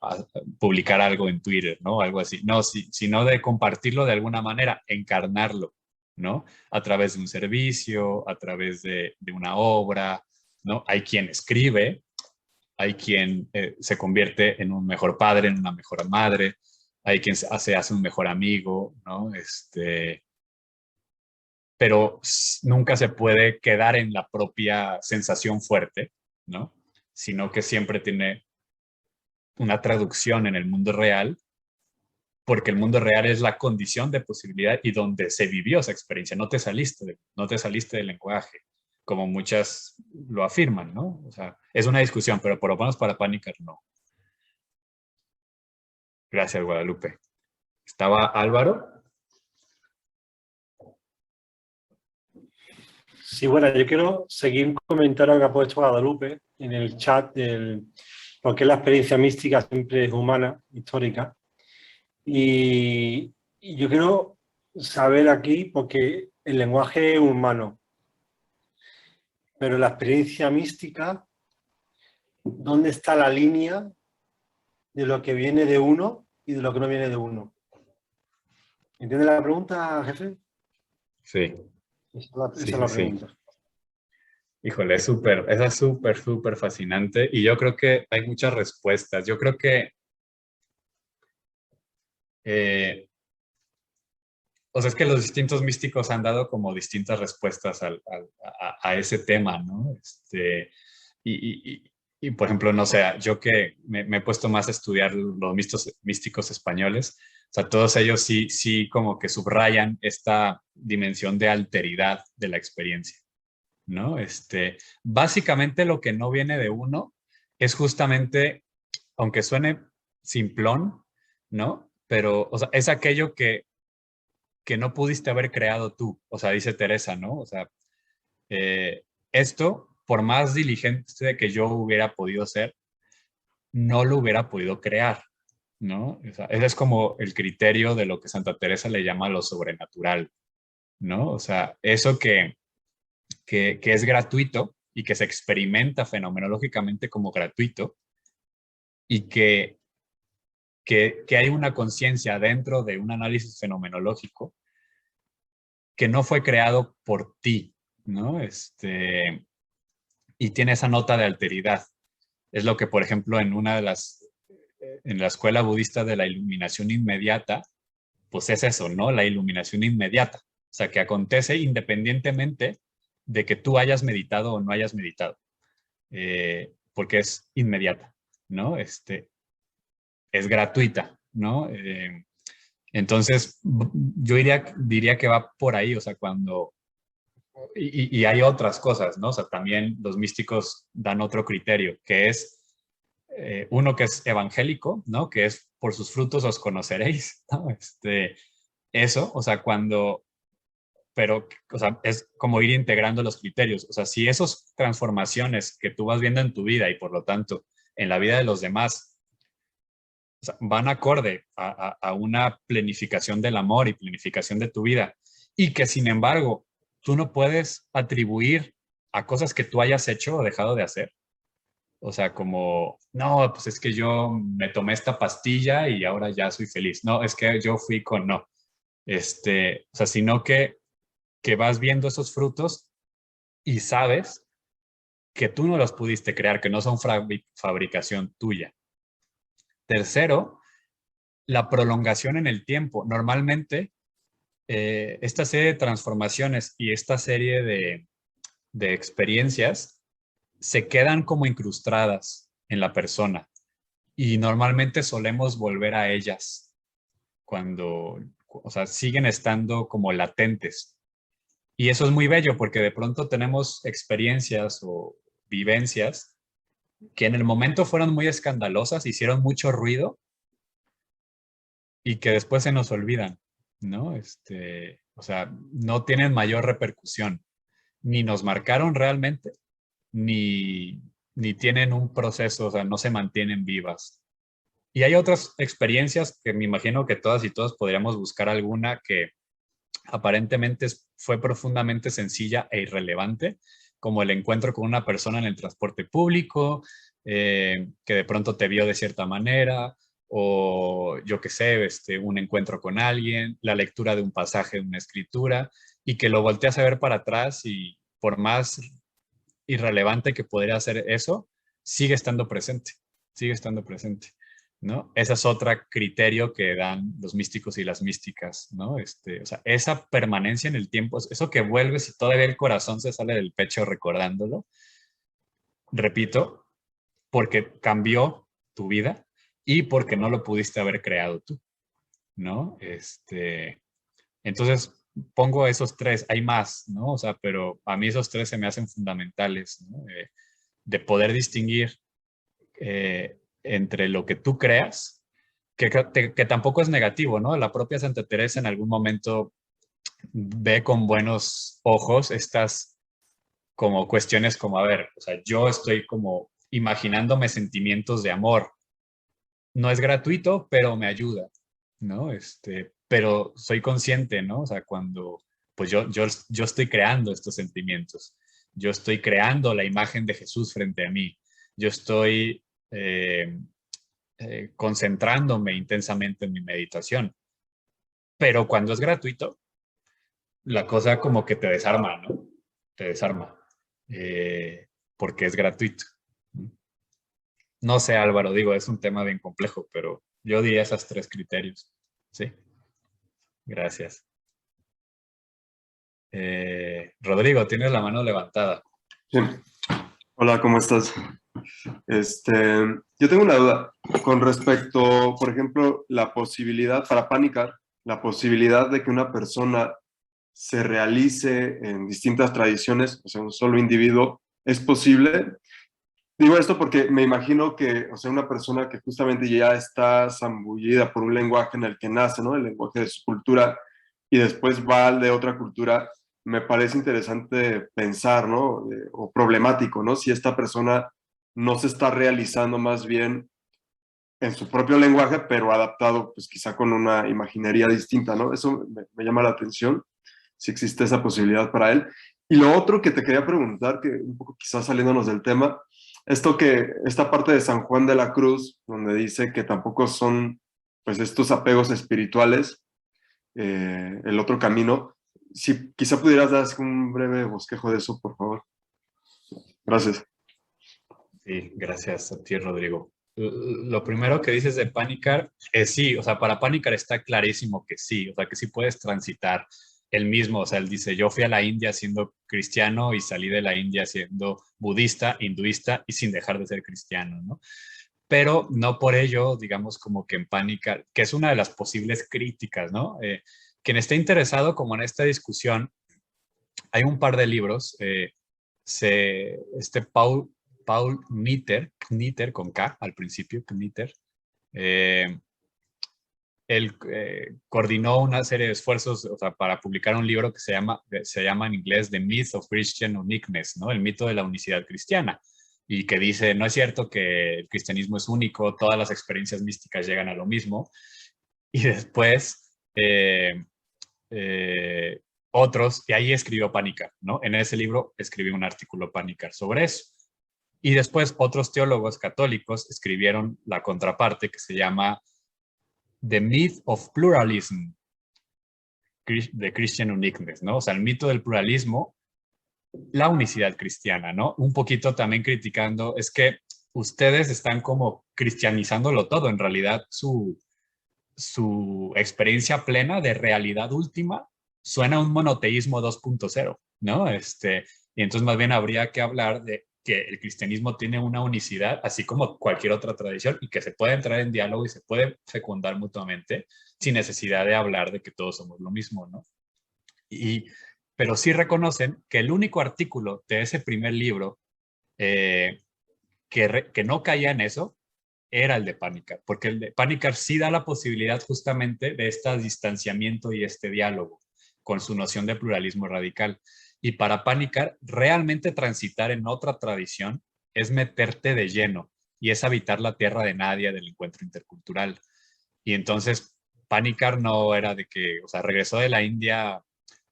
publicar algo en Twitter, ¿no? Algo así. No, sino de compartirlo de alguna manera, encarnarlo, ¿no? A través de un servicio, a través de una obra, ¿no? Hay quien escribe, hay quien se convierte en un mejor padre, en una mejor madre, hay quien se hace un mejor amigo, ¿no? Pero nunca se puede quedar en la propia sensación fuerte, ¿no? Sino que siempre tiene una traducción en el mundo real, porque el mundo real es la condición de posibilidad y donde se vivió esa experiencia. No te saliste del lenguaje, como muchas lo afirman, ¿no? O sea, es una discusión, pero por lo menos para Panikkar no. Gracias, Guadalupe. ¿Estaba Álvaro? Sí, bueno, yo quiero seguir un comentario que ha puesto Guadalupe en el chat del porque la experiencia mística siempre es humana, histórica. Y yo quiero saber aquí, porque el lenguaje es humano, pero la experiencia mística, ¿dónde está la línea de lo que viene de uno y de lo que no viene de uno? ¿Entiende la pregunta, jefe? Sí. Esa es la pregunta. Híjole, esa es súper fascinante y yo creo que hay muchas respuestas. Yo creo que, o sea, es que los distintos místicos han dado como distintas respuestas a ese tema, ¿no? Y, por ejemplo, no sé, yo que me he puesto más a estudiar los místicos españoles, o sea, todos ellos sí como que subrayan esta dimensión de alteridad de la experiencia, ¿no? Básicamente lo que no viene de uno es justamente, aunque suene simplón, ¿no? Pero, o sea, es aquello que no pudiste haber creado tú, o sea, dice Teresa, ¿no? O sea, esto, por más diligente que yo hubiera podido ser, no lo hubiera podido crear, ¿no? O sea, ese es como el criterio de lo que Santa Teresa le llama lo sobrenatural, ¿no? O sea, eso que es gratuito y que se experimenta fenomenológicamente como gratuito y que hay una conciencia dentro de un análisis fenomenológico que no fue creado por ti, ¿no? Y tiene esa nota de alteridad. Es lo que, por ejemplo, en la escuela budista de la iluminación inmediata, pues es eso, ¿no? La iluminación inmediata. O sea, que acontece independientemente de que tú hayas meditado o no hayas meditado, porque es inmediata, ¿no? Es gratuita, ¿no? Entonces, yo diría que va por ahí, o sea, cuando... Y hay otras cosas, ¿no? O sea, también los místicos dan otro criterio, que es uno que es evangélico, ¿no? Que es por sus frutos os conoceréis, ¿no? Eso, o sea, pero, o sea, es como ir integrando los criterios. O sea, si esas transformaciones que tú vas viendo en tu vida y por lo tanto en la vida de los demás, o sea, van acorde a una planificación del amor y planificación de tu vida y que sin embargo tú no puedes atribuir a cosas que tú hayas hecho o dejado de hacer. O sea, como, no, pues es que yo me tomé esta pastilla y ahora ya soy feliz. No, es que yo fui con no. O sea, sino que vas viendo esos frutos y sabes que tú no los pudiste crear, que no son fabricación tuya. Tercero, la prolongación en el tiempo. Normalmente, esta serie de transformaciones y esta serie de experiencias se quedan como incrustadas en la persona y normalmente solemos volver a ellas cuando o sea, siguen estando como latentes. Y eso es muy bello porque de pronto tenemos experiencias o vivencias que en el momento fueron muy escandalosas, hicieron mucho ruido y que después se nos olvidan, ¿no? O sea, no tienen mayor repercusión, ni nos marcaron realmente, ni tienen un proceso, o sea, no se mantienen vivas. Y hay otras experiencias que me imagino que todas y todos podríamos buscar alguna que aparentemente fue profundamente sencilla e irrelevante, como el encuentro con una persona en el transporte público, que de pronto te vio de cierta manera, o yo qué sé, un encuentro con alguien, la lectura de un pasaje de una escritura, y que lo volteas a ver para atrás y por más irrelevante que podría ser eso, sigue estando presente, ¿no? Ese es otro criterio que dan los místicos y las místicas, ¿no? O sea, esa permanencia en el tiempo, eso que vuelves y todavía el corazón se sale del pecho recordándolo, repito, porque cambió tu vida y porque no lo pudiste haber creado tú, ¿no? Entonces, pongo esos tres, hay más, ¿no? O sea, pero a mí esos tres se me hacen fundamentales, ¿no? De poder distinguir entre lo que tú creas, que tampoco es negativo, ¿no? La propia Santa Teresa en algún momento ve con buenos ojos estas como cuestiones como, a ver, o sea, yo estoy como imaginándome sentimientos de amor. No es gratuito, pero me ayuda, ¿no? Pero soy consciente, ¿no? O sea, cuando, pues yo estoy creando estos sentimientos, yo estoy creando la imagen de Jesús frente a mí, yo estoy concentrándome intensamente en mi meditación, pero cuando es gratuito, la cosa como que te desarma, ¿no? Te desarma, porque es gratuito. No sé, Álvaro, digo, es un tema bien complejo, pero yo diría esos tres criterios, ¿sí? Gracias. Rodrigo, tienes la mano levantada. Sí. Hola, ¿cómo estás? Yo tengo una duda con respecto, por ejemplo, la posibilidad para Panikkar, la posibilidad de que una persona se realice en distintas tradiciones, o sea, un solo individuo, ¿es posible? Digo esto porque me imagino que, o sea, una persona que justamente ya está zambullida por un lenguaje en el que nace, ¿no? El lenguaje de su cultura, y después va al de otra cultura, me parece interesante pensar, ¿no? O problemático, ¿no? Si esta persona no se está realizando más bien en su propio lenguaje, pero adaptado, pues quizá con una imaginería distinta, ¿no? Eso me llama la atención, si existe esa posibilidad para él. Y lo otro que te quería preguntar, que un poco quizás saliéndonos del tema, esta parte de San Juan de la Cruz, donde dice que tampoco son, pues, estos apegos espirituales, el otro camino, si quizá pudieras dar un breve bosquejo de eso, por favor. Gracias. Sí, gracias a ti, Rodrigo. Lo primero que dices de Panikkar es sí, o sea, para Panikkar está clarísimo que sí, o sea, que sí puedes transitar el mismo, o sea, él dice, yo fui a la India siendo cristiano y salí de la India siendo budista, hinduista y sin dejar de ser cristiano, ¿no? Pero no por ello, digamos, como que en Panikkar, que es una de las posibles críticas, ¿no? Quien esté interesado como en esta discusión, hay un par de libros, Paul Knitter con K al principio, Knitter, él coordinó una serie de esfuerzos, o sea, para publicar un libro que se llama en inglés The Myth of Christian Uniqueness, ¿no? El mito de la unicidad cristiana, y que dice, no es cierto que el cristianismo es único, todas las experiencias místicas llegan a lo mismo, y después otros, y ahí escribió Panikkar, ¿no? En ese libro escribió un artículo Panikkar sobre eso. Y después otros teólogos católicos escribieron la contraparte que se llama The Myth of Pluralism, The Christian Uniqueness, ¿no? O sea, el mito del pluralismo, la unicidad cristiana, ¿no? Un poquito también criticando, es que ustedes están como cristianizándolo todo, en realidad su experiencia plena de realidad última suena a un monoteísmo 2.0, ¿no? Y entonces más bien habría que hablar de que el cristianismo tiene una unicidad, así como cualquier otra tradición, y que se puede entrar en diálogo y se puede fecundar mutuamente sin necesidad de hablar de que todos somos lo mismo, ¿no? Pero sí reconocen que el único artículo de ese primer libro que no caía en eso era el de Panikkar, porque el de Panikkar sí da la posibilidad justamente de este distanciamiento y este diálogo con su noción de pluralismo radical. Y para Panikkar, realmente transitar en otra tradición es meterte de lleno y es habitar la tierra de nadie del encuentro intercultural. Y entonces Panikkar no era de que, o sea, regresó de la India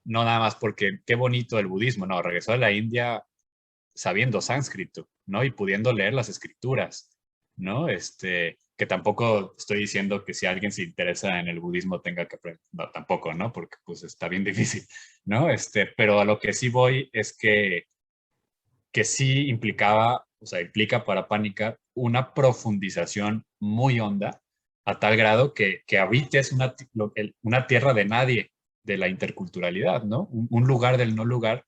no nada más porque qué bonito el budismo, no, regresó de la India sabiendo sánscrito, ¿no? Y pudiendo leer las escrituras, ¿no? Que tampoco estoy diciendo que si alguien se interesa en el budismo tenga que aprender, no, tampoco, ¿no? Porque pues está bien difícil, ¿no? Pero a lo que sí voy es que sí implicaba, o sea, implica para Panikkar una profundización muy honda a tal grado que habites una tierra de nadie, de la interculturalidad, ¿no? Un lugar del no lugar.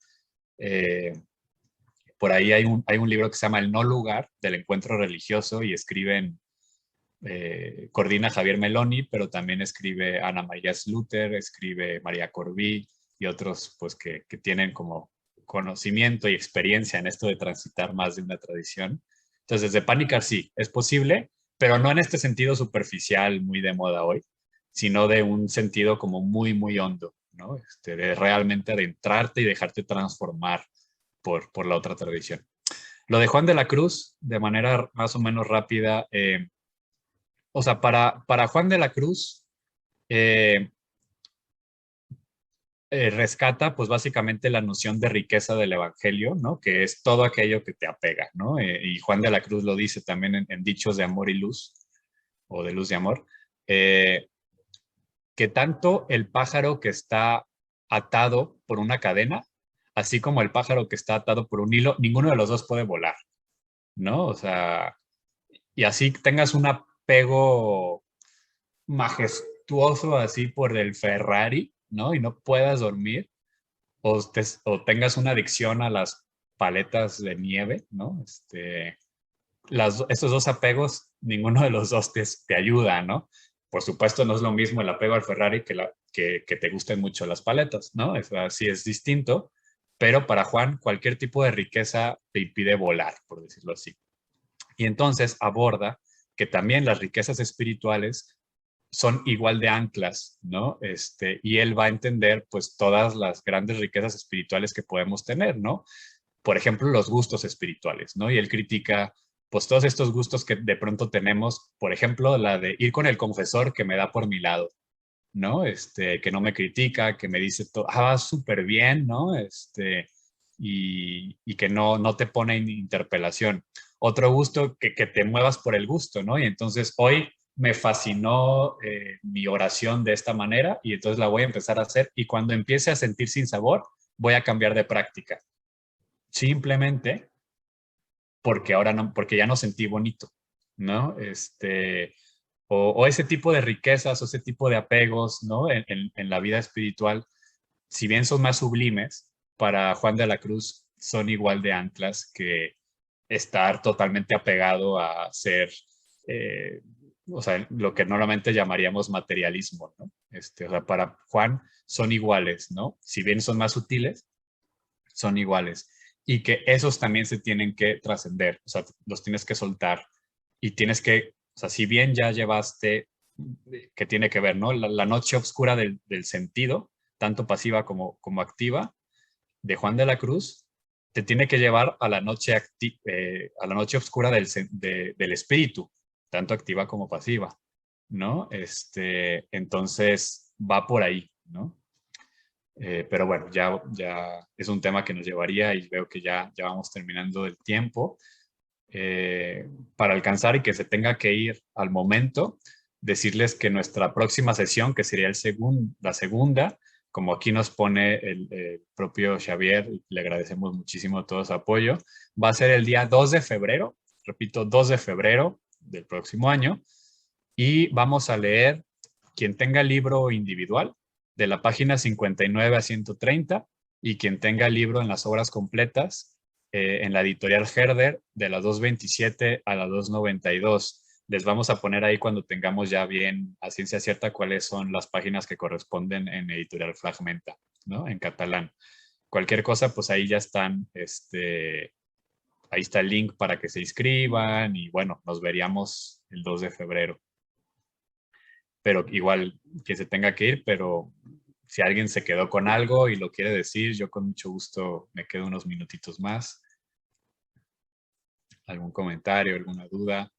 Por ahí hay un libro que se llama El no lugar del encuentro religioso y coordina Javier Meloni, pero también escribe Ana María Sluter, escribe María Corbí y otros pues que tienen como conocimiento y experiencia en esto de transitar más de una tradición. Entonces, desde Panikkar sí, es posible, pero no en este sentido superficial, muy de moda hoy, sino de un sentido como muy, muy hondo, ¿no? De realmente adentrarte y dejarte transformar por la otra tradición. Lo de Juan de la Cruz, de manera más o menos rápida, o sea, para Juan de la Cruz, rescata pues básicamente la noción de riqueza del evangelio, ¿no? Que es todo aquello que te apega, ¿no? Y Juan de la Cruz lo dice también en Dichos de Amor y Luz, o de Luz y Amor, que tanto el pájaro que está atado por una cadena, así como el pájaro que está atado por un hilo, ninguno de los dos puede volar, ¿no? O sea, y así tengas un apego majestuoso así por el Ferrari, ¿no? Y no puedas dormir, o tengas una adicción a las paletas de nieve, ¿no? Estos dos apegos, ninguno de los dos te ayuda, ¿no? Por supuesto, no es lo mismo el apego al Ferrari que te gusten mucho las paletas, ¿no? Así es distinto, pero para Juan, cualquier tipo de riqueza te impide volar, por decirlo así. Y entonces aborda que también las riquezas espirituales son igual de anclas, ¿no? Y él va a entender, pues, todas las grandes riquezas espirituales que podemos tener, ¿no? Por ejemplo, los gustos espirituales, ¿no? Y él critica, pues, todos estos gustos que de pronto tenemos, por ejemplo, la de ir con el confesor que me da por mi lado, ¿no? Que no me critica, que me dice todo, va súper bien, ¿no? Y que no te pone en interpelación. Otro gusto, que te muevas por el gusto, ¿no? Y entonces hoy me fascinó mi oración de esta manera y entonces la voy a empezar a hacer y cuando empiece a sentir sin sabor, voy a cambiar de práctica. Simplemente porque porque ya no sentí bonito, ¿no? O ese tipo de riquezas o ese tipo de apegos, ¿no? En la vida espiritual, si bien son más sublimes, para Juan de la Cruz son igual de anclas que estar totalmente apegado a ser, o sea, lo que normalmente llamaríamos materialismo, ¿no? O sea, para Juan son iguales, ¿no? Si bien son más sutiles, son iguales. Y que esos también se tienen que trascender, o sea, los tienes que soltar y tienes que, o sea, si bien ya llevaste, que tiene que ver, ¿no? La noche oscura del sentido, tanto pasiva como activa, de Juan de la Cruz, te tiene que llevar a la noche, a la noche oscura del espíritu, tanto activa como pasiva, ¿no? Entonces va por ahí, ¿no? Pero bueno, ya es un tema que nos llevaría y veo que ya vamos terminando el tiempo. Para alcanzar y que se tenga que ir al momento, decirles que nuestra próxima sesión, que sería la segunda, como aquí nos pone el propio Xavier, le agradecemos muchísimo todo su apoyo, va a ser el día 2 de febrero, repito, 2 de febrero del próximo año, y vamos a leer, quien tenga el libro individual, de la página 59 a 130, y quien tenga el libro en las obras completas, en la editorial Herder, de la 227 a la 292. Les vamos a poner ahí cuando tengamos ya bien a ciencia cierta cuáles son las páginas que corresponden en editorial Fragmenta, ¿no? En catalán. Cualquier cosa, pues ahí ya están, ahí está el link para que se inscriban y bueno, nos veríamos el 2 de febrero. Pero igual que se tenga que ir, pero si alguien se quedó con algo y lo quiere decir, yo con mucho gusto me quedo unos minutitos más. ¿Algún comentario, alguna duda?